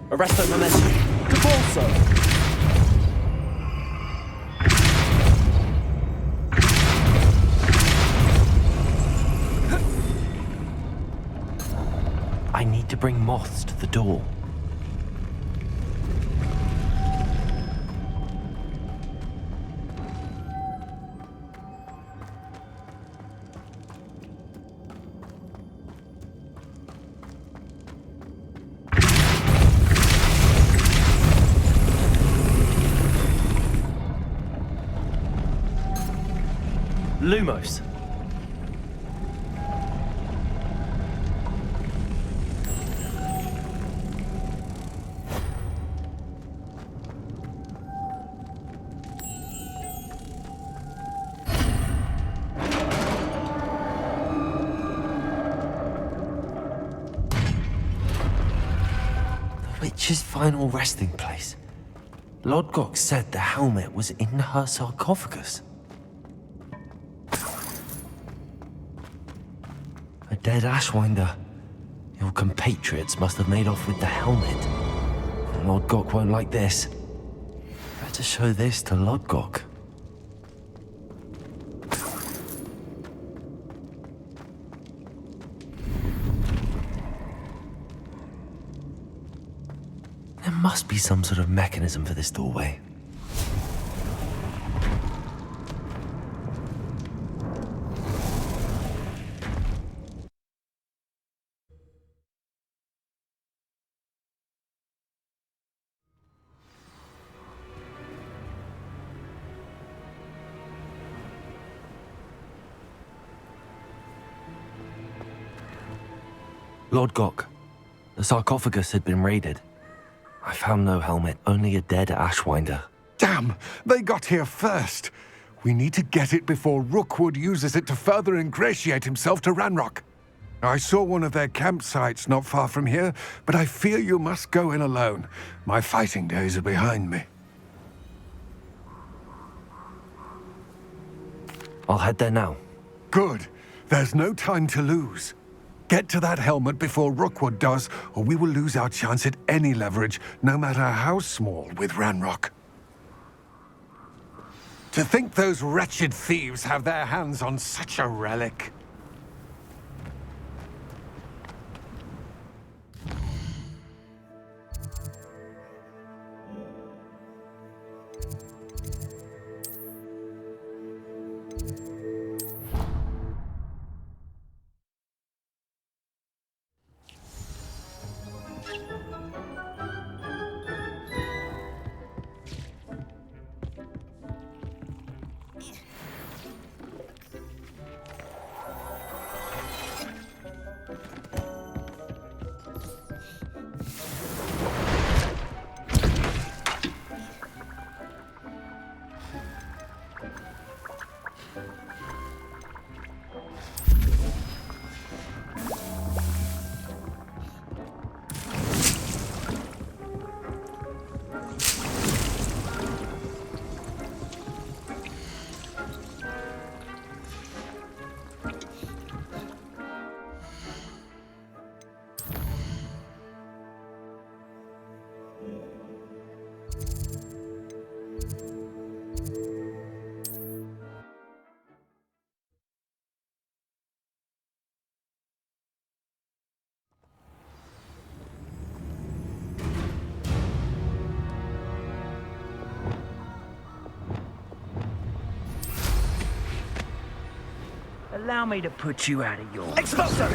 Arresto momentum. Depulso! I need to bring moths to the door. Lumos. The witch's final resting place. Lodgok said the helmet was in her sarcophagus. A dead Ashwinder. Your compatriots must have made off with the helmet. Lodgok won't like this. Better show this to Lodgok. There must be some sort of mechanism for this doorway. Lodgok, the sarcophagus had been raided. I found no helmet, only a dead Ashwinder. Damn! They got here first. We need to get it before Rookwood uses it to further ingratiate himself to Ranrock. I saw one of their campsites not far from here, but I fear you must go in alone. My fighting days are behind me. I'll head there now. Good. There's no time to lose. Get to that helmet before Rookwood does, or we will lose our chance at any leverage, no matter how small, with Ranrock. To think those wretched thieves have their hands on such a relic. Allow me to put you out of your... Expulso!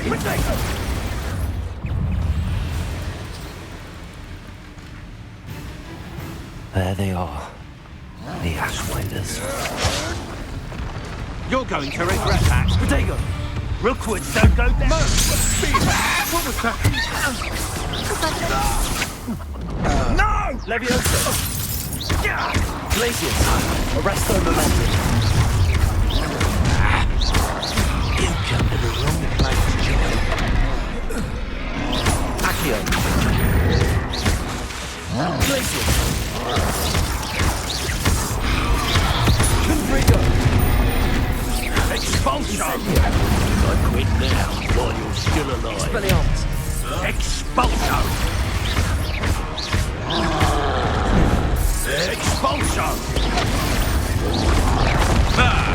There they are. The Ashwinders. You're going to regret that. Protego! Rookwoods don't go down! What was that? No! Leviosa! Glacius! Arresto momentum! You come to the wrong place, Joy. Accio! Glacius! Confrigo! Expulsion! I quit now while you're still alive. Expelliarmus! Expulsion! Expulsion! Ah!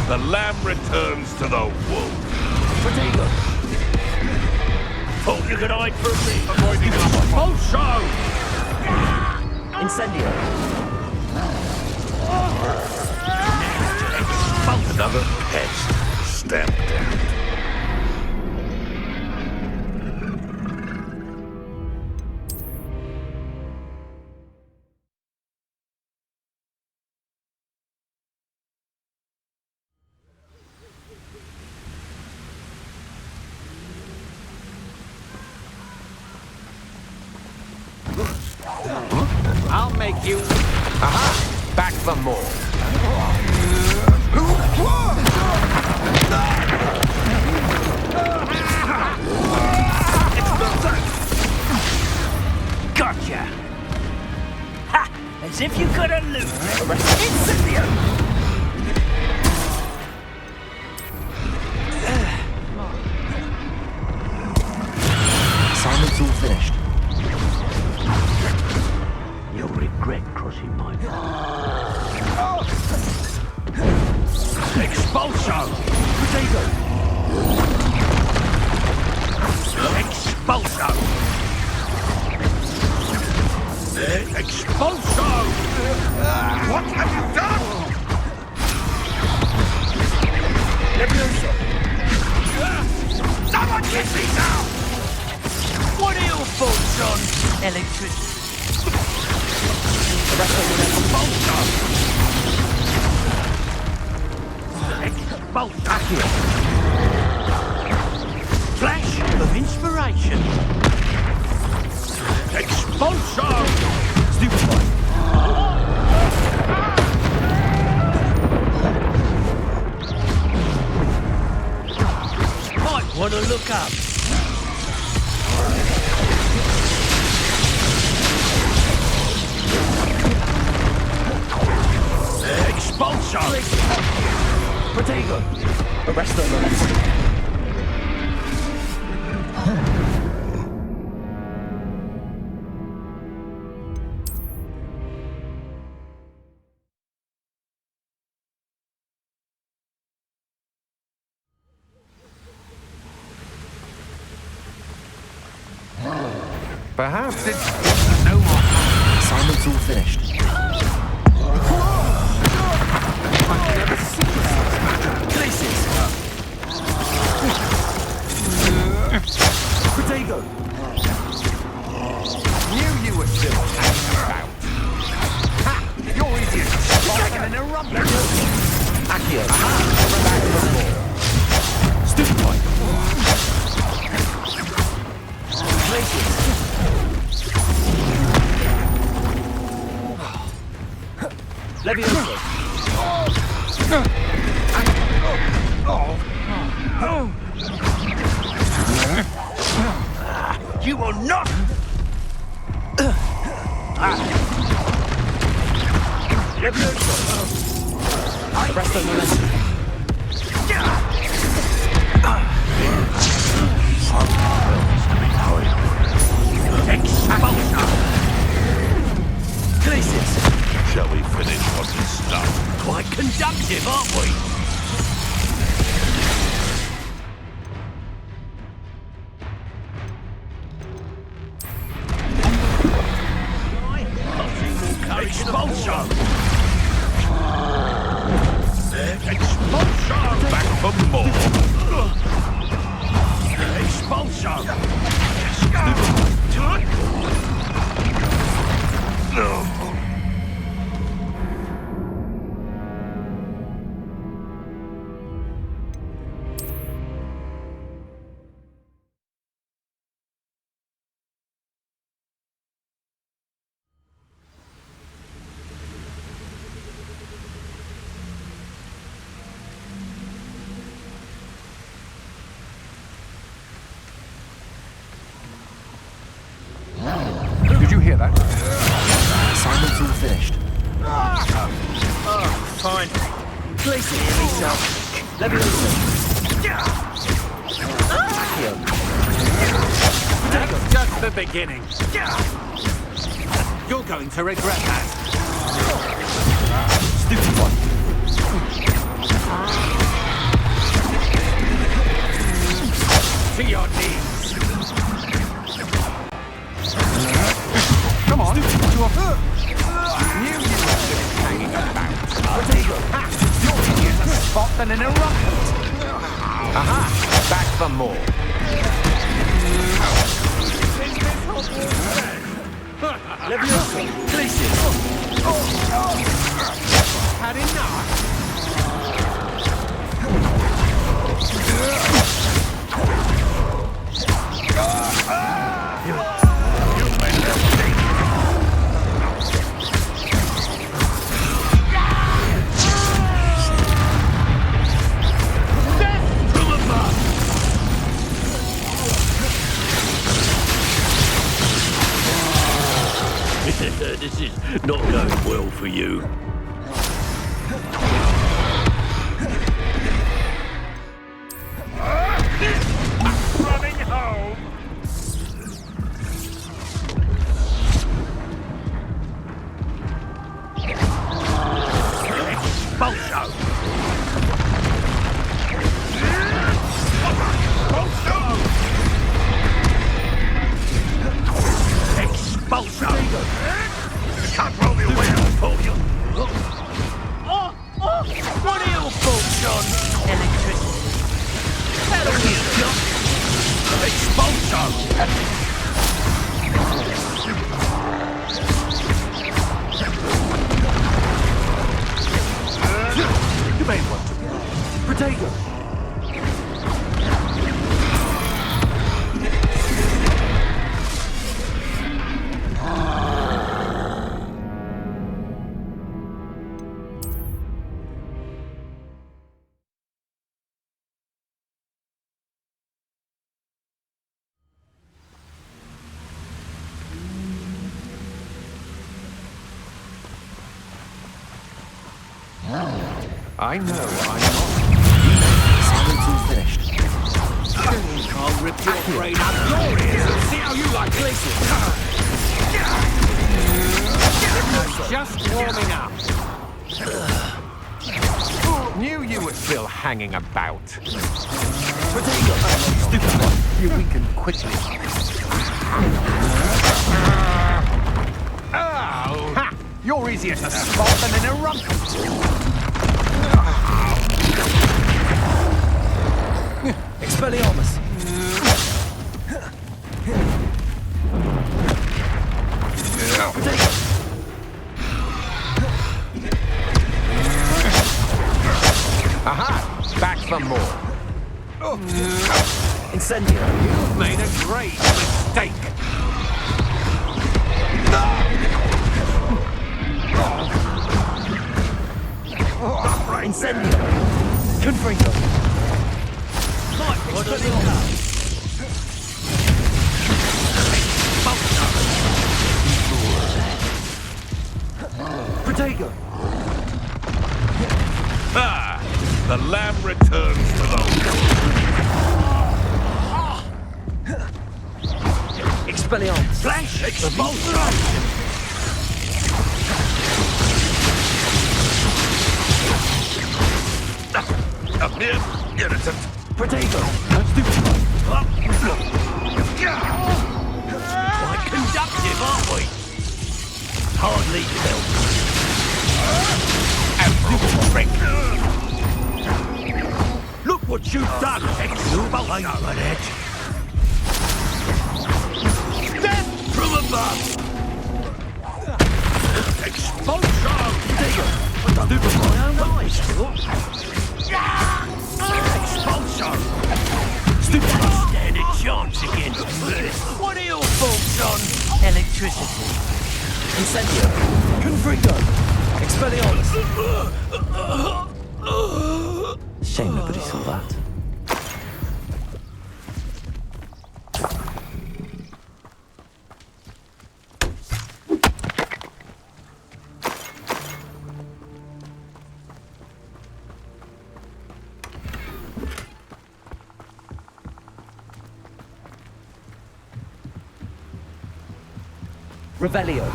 The lamb returns to the wolf. Protego! Thought you could hide from me. Avoiding us. Also! Incendio. Another pest stamped down. I'll make you. Aha! Back for more. Gotcha! Ha! As if you could elude. Incendio! Assignment's all finished. You'll regret crossing my path. Expulso! Potato! Expulso! Expulso! What have you done? Levioso! Someone get me down! What are your thoughts on electricity? Expulso! Expulso! Flash of inspiration! Expulso! Stupefy! Might want to look up. Expulso! Protego! Arrest on the left. Perhaps it's no more. Assignment's all finished. I've never seen this. Places. Protego! Knew you were still hanging about. Ha! You're easier to spot than an eruption. Accio. Aha! Back for more. Stupefy. Places. Levioso. You will not! Levioso. Arrest on the left. Places. Shall we finish what we started? Quite conductive, aren't we? Expulso! Expulso! Back for more. Expulso! No. Did you hear that? Assignment's all finished. Oh, fine. Place it here myself. Levioso. That's just the beginning. You're going to regret that. Stupid one. To your knees. you off. Knew you were hanging about. Potato. Ha! You're easier to spot than an Urtkot. Aha! Back for more. Leviosa! Places! Had enough? This is not going well for you. Running home! Expulso! Expulso! Can't roll me away, I'll pull you. What are your thoughts on electricity? That'll be a job. Expulso! You may want to. Potato. I know I'm not. Silence finished. I'll rip your brain out of your ears and see how you like this. Just warming up. Knew you were still hanging about. Potato! Stupid one. You weaken quickly. Oh! Ha! You're easier to spot than an Urtkot. Expelliarmus! Aha! Back for more. Incendio! You've made a great mistake. Incendio! Confringo! Potato! Ah! The lamb returns to the Expelliarmus! Flash expulso! Up here, irritant. Potato! Quite conductive, aren't we? Hardly felt. Trick. Look what you've done, expulso! Death from above! Expulso! I do with my own eyes, Expulso! Stupid! Stand a chance against me. What are your thoughts on electricity? Incendio! Confringo! Expelliarmus! Shame nobody saw that. Revelio!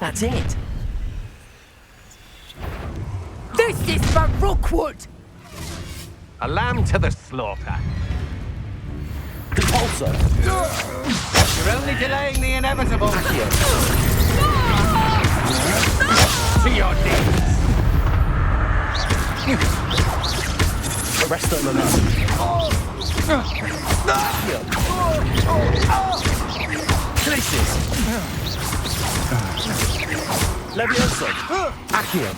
That's it! This is for Rookwood! A lamb to the slaughter. Repulsor! You're only delaying the inevitable. Accio! To your knees. Arresto Momentum. Accio! Glacis! Levioso! Accio!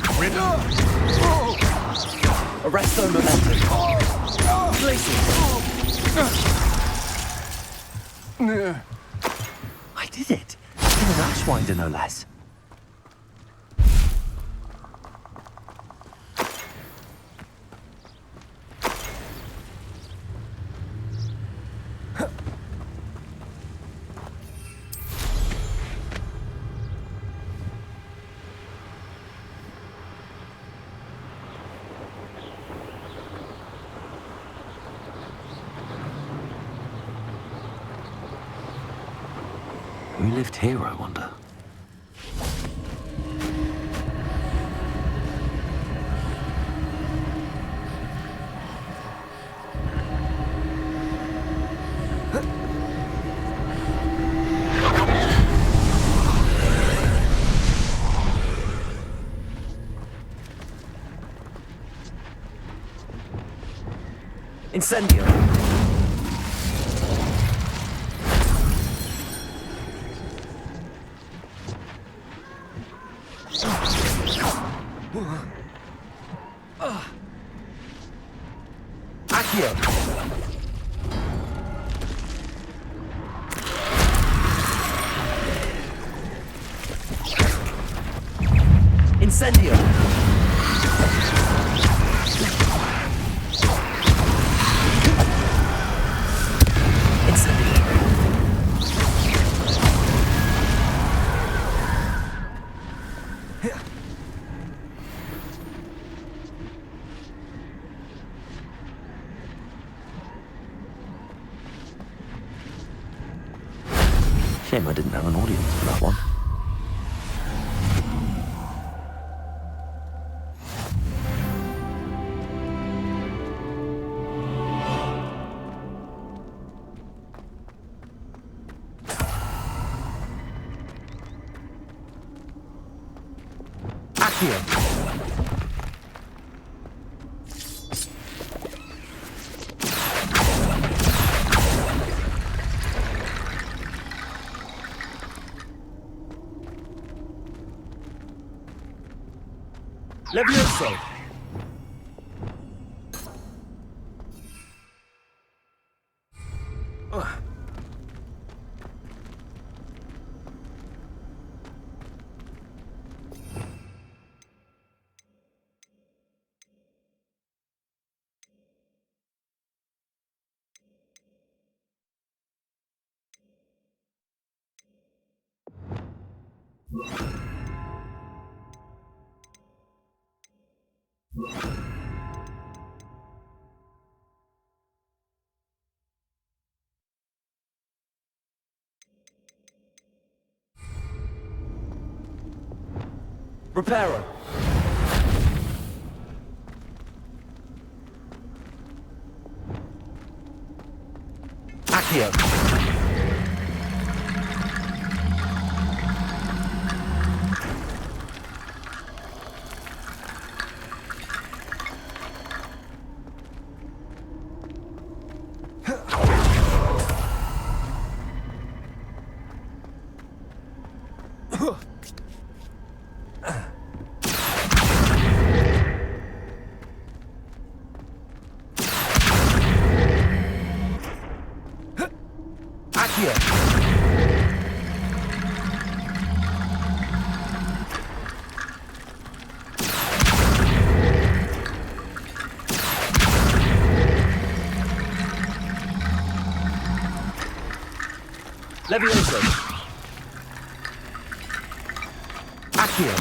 Arresto Momentum. Glacis! I did it! In an Ashwinder, no less. Who lived here, I wonder? Incendio! Accio! Incendio! Shame I didn't have an audience for that one. Accio! Levioso! Reparo! Accio! Levioso! Accio!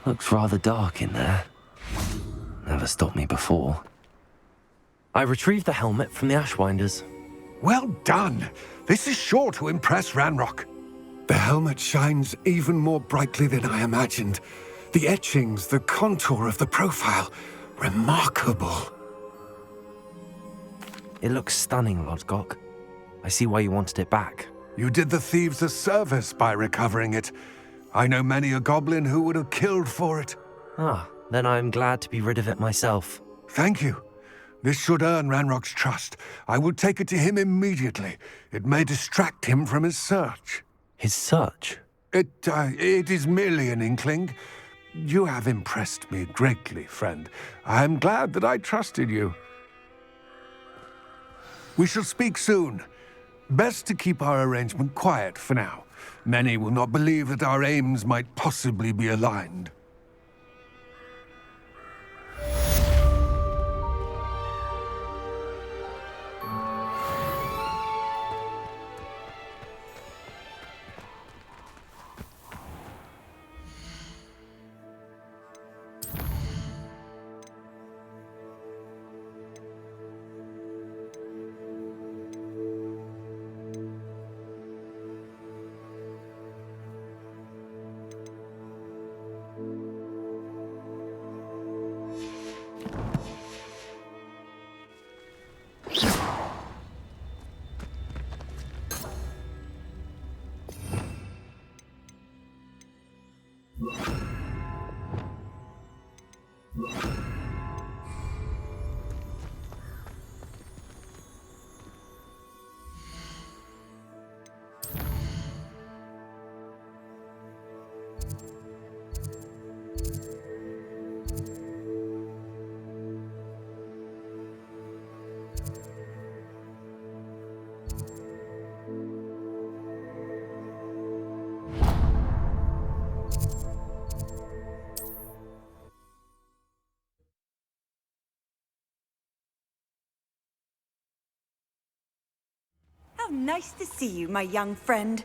Looks rather dark in there. Never stopped me before. I retrieved the helmet from the Ashwinders. Well done! This is sure to impress Ranrock. The helmet shines even more brightly than I imagined. The etchings, the contour of the profile, remarkable. It looks stunning, Lodgok. I see why you wanted it back. You did the thieves a service by recovering it. I know many a goblin who would have killed for it. Ah, then I'm glad to be rid of it myself. Thank you. This should earn Ranrock's trust. I will take it to him immediately. It may distract him from his search. His search? It is merely an inkling. You have impressed me greatly, friend. I am glad that I trusted you. We shall speak soon. Best to keep our arrangement quiet for now. Many will not believe that our aims might possibly be aligned. How nice to see you, my young friend.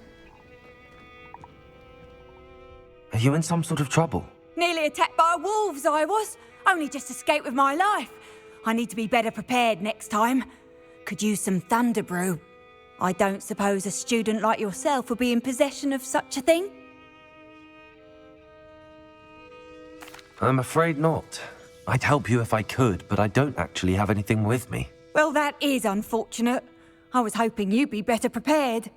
Are you in some sort of trouble? Nearly attacked by wolves, I was. Only just escaped with my life. I need to be better prepared next time. Could use some thunder brew. I don't suppose a student like yourself would be in possession of such a thing? I'm afraid not. I'd help you if I could, but I don't actually have anything with me. Well, that is unfortunate. I was hoping you'd be better prepared.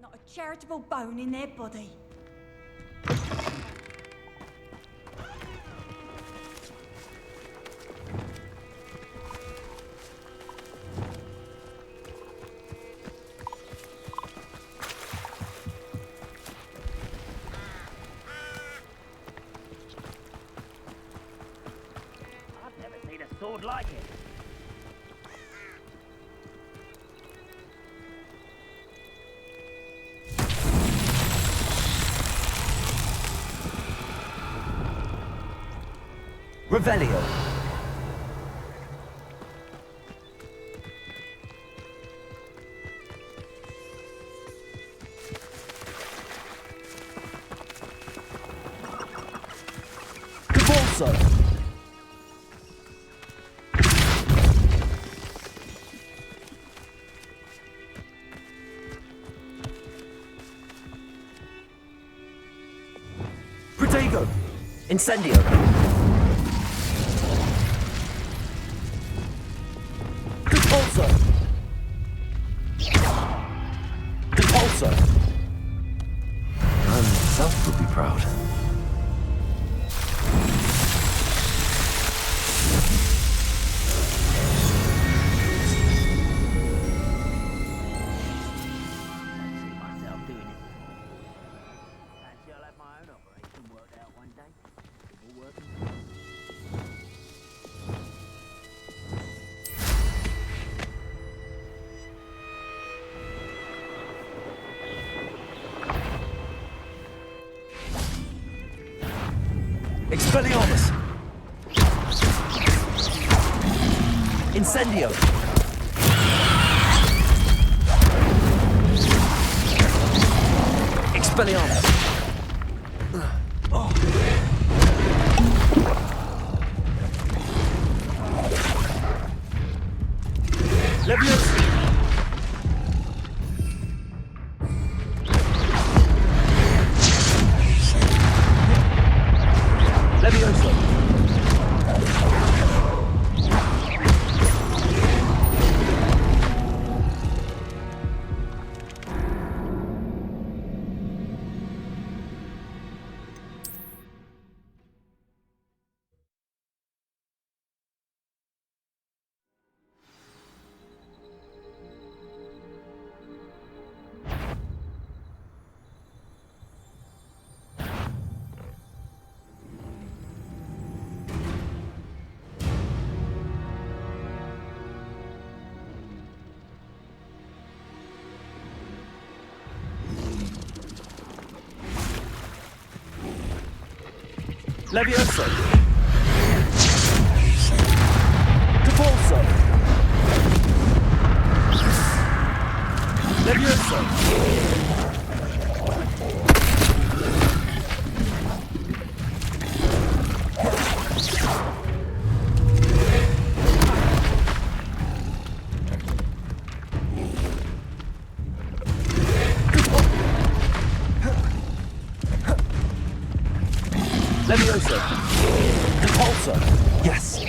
Not a charitable bone in their body. I've never seen a sword like it. Revelio. Convulso. Protego. Incendio. Depulso! I myself would be proud. Expelliarmus! Incendio! Expelliarmus! Leviosa! Leviosa! Leviosa! Capulso! Leviosa! Leviosa! Capulso! Yes!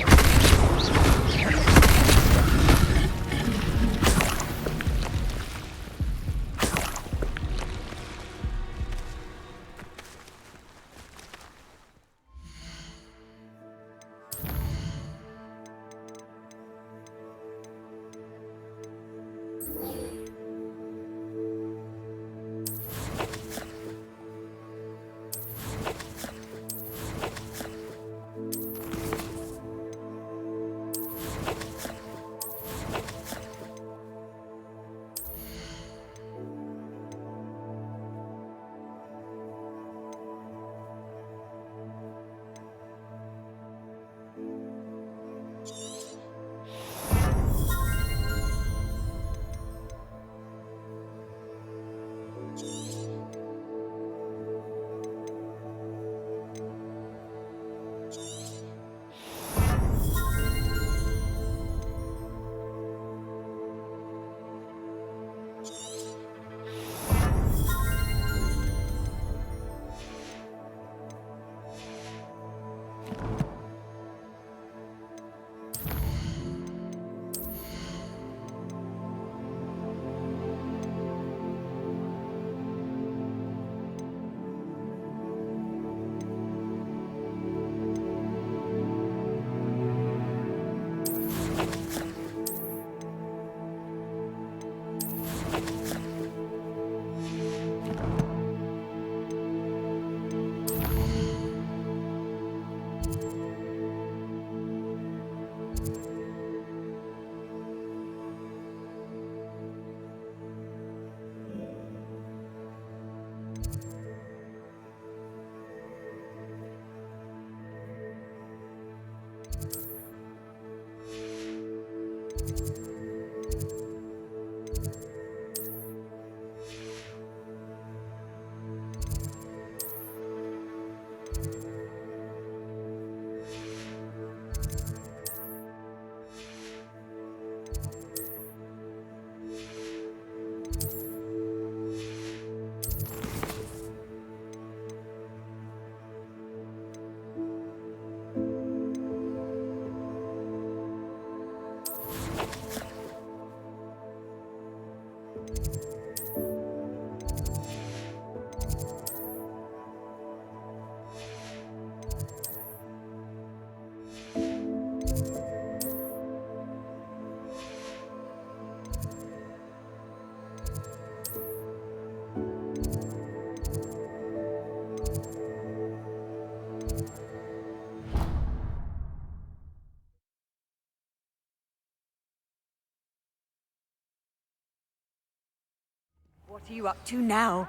What are you up to now?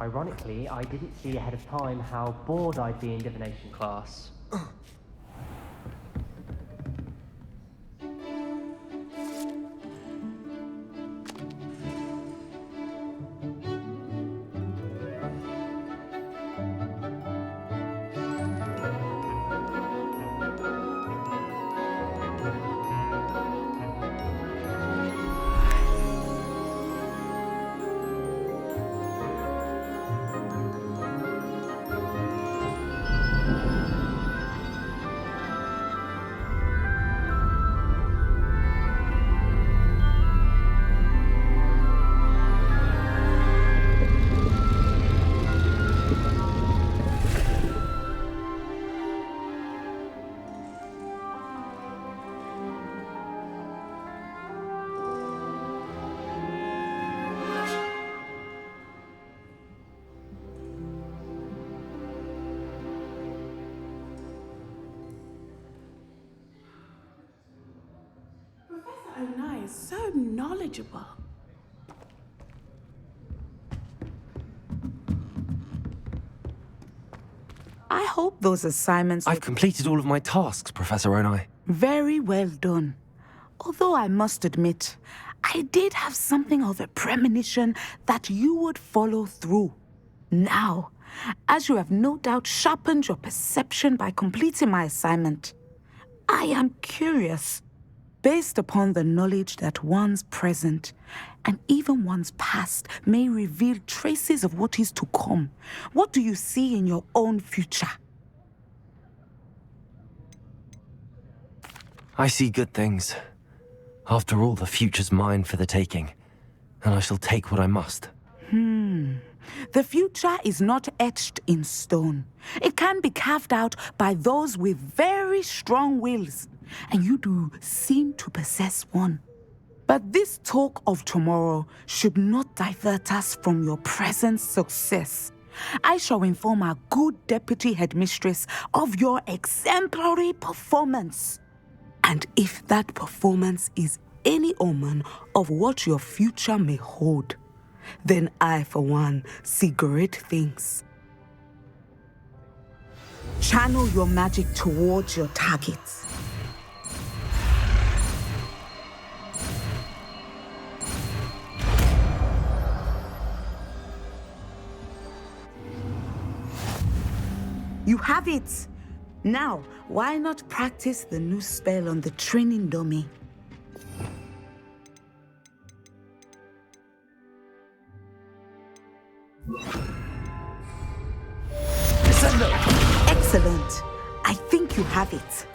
Ironically, I didn't see ahead of time how bored I'd be in divination class. Onai is so knowledgeable. I hope those assignments I've completed all of my tasks, Professor Onai. very well done. Although I must admit, I did have something of a premonition that you would follow through. Now, as you have no doubt sharpened your perception by completing my assignment, I am curious, based upon the knowledge that one's present and even one's past may reveal traces of what is to come. What do you see in your own future? I see good things. After all, the future's mine for the taking, and I shall take what I must. The future is not etched in stone. It can be carved out by those with very strong wills, and you do seem to possess one. But this talk of tomorrow should not divert us from your present success. I shall inform our good deputy headmistress of your exemplary performance. And if that performance is any omen of what your future may hold, then I, for one, see great things. Channel your magic towards your targets. You have it! Now, why not practice the new spell on the training dummy? Excellent. I think you have it.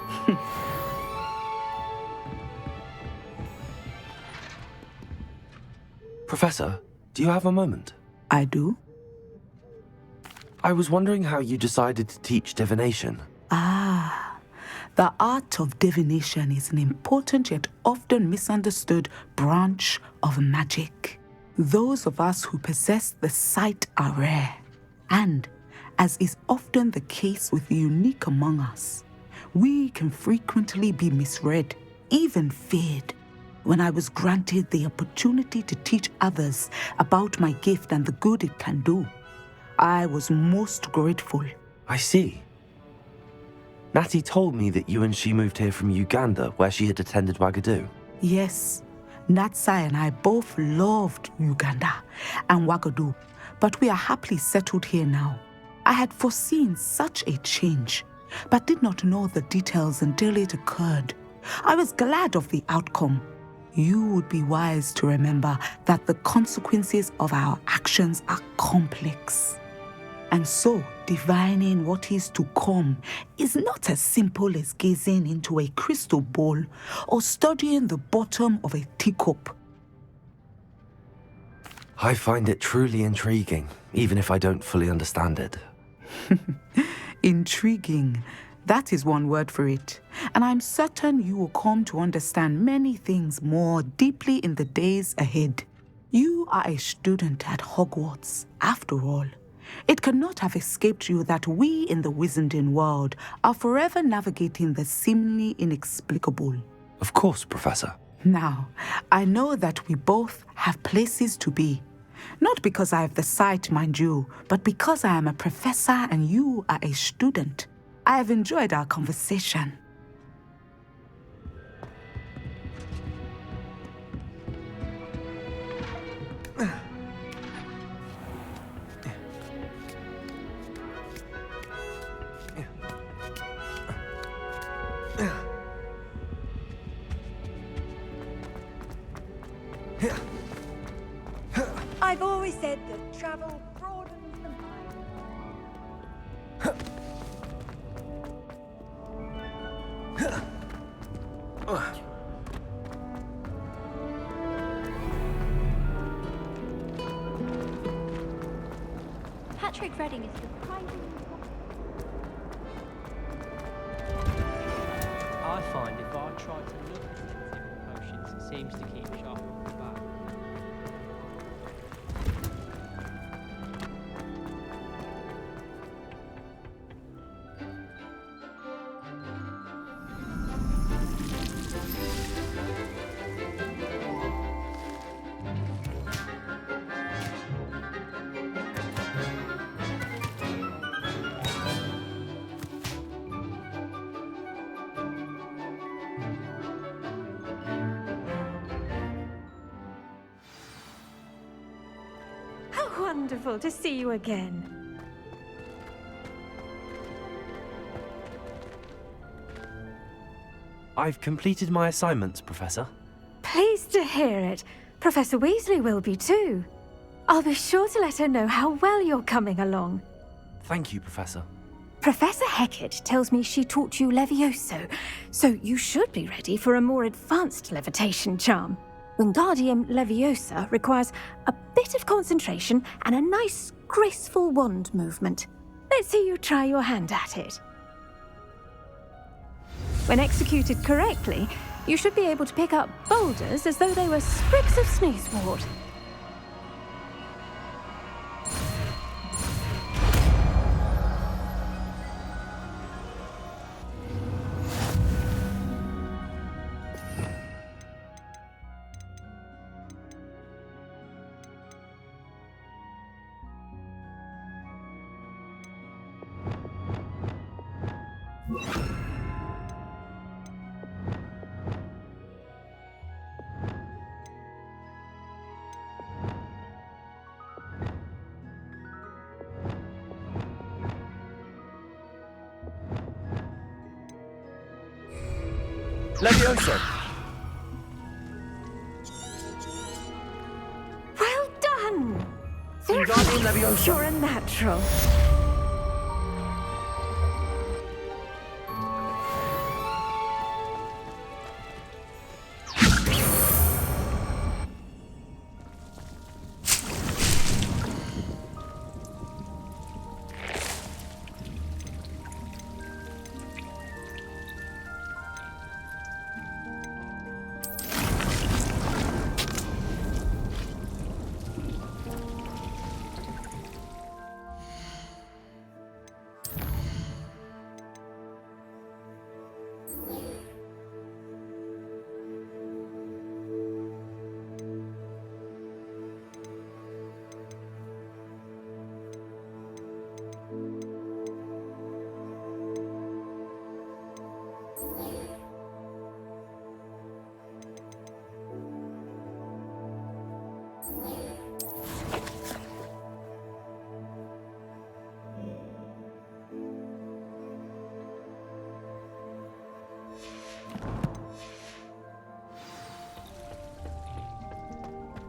Professor, do you have a moment? I do. I was wondering how you decided to teach divination. The art of divination is an important yet often misunderstood branch of magic. Those of us who possess the sight are rare, and, as is often the case with the unique among us, we can frequently be misread, even feared. When I was granted the opportunity to teach others about my gift and the good it can do, I was most grateful. I see. Natty told me that you and she moved here from Uganda, where she had attended Wagadu. Yes, Natsai and I both loved Uganda and Wagadu, but we are happily settled here now. I had foreseen such a change, but did not know the details until it occurred. I was glad of the outcome. You would be wise to remember that the consequences of our actions are complex. And so, divining what is to come is not as simple as gazing into a crystal ball or studying the bottom of a teacup. I find it truly intriguing, even if I don't fully understand it. Intriguing. That is one word for it. And I'm certain you will come to understand many things more deeply in the days ahead. You are a student at Hogwarts, after all. It cannot have escaped you that we in the Wizarding world are forever navigating the seemingly inexplicable. Of course, Professor. Now, I know that we both have places to be, Not because I have the sight, mind you, but because I am a professor and you are a student. I have enjoyed our conversation. I've always said that travel broadens the mind. Patrick Redding is surprisingly... I find if I try to look at sensitive potions, it seems to keep sharp off the back. Wonderful to see you again. I've completed my assignments, Professor. Pleased to hear it. Professor Weasley will be too. I'll be sure to let her know how well you're coming along. Thank you, Professor. Professor Hecat tells me she taught you Levioso, so you should be ready for a more advanced levitation charm. Wingardium Leviosa requires a bit of concentration and a nice, graceful wand movement. Let's see you try your hand at it. When executed correctly, you should be able to pick up boulders as though they were sprigs of sneezewort. Leviosa! Well done! Wingardium Leviosa! You're a natural.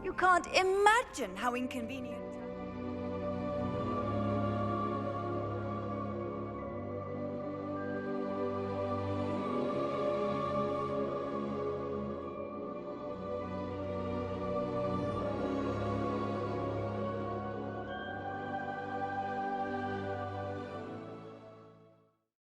You can't imagine how inconvenient.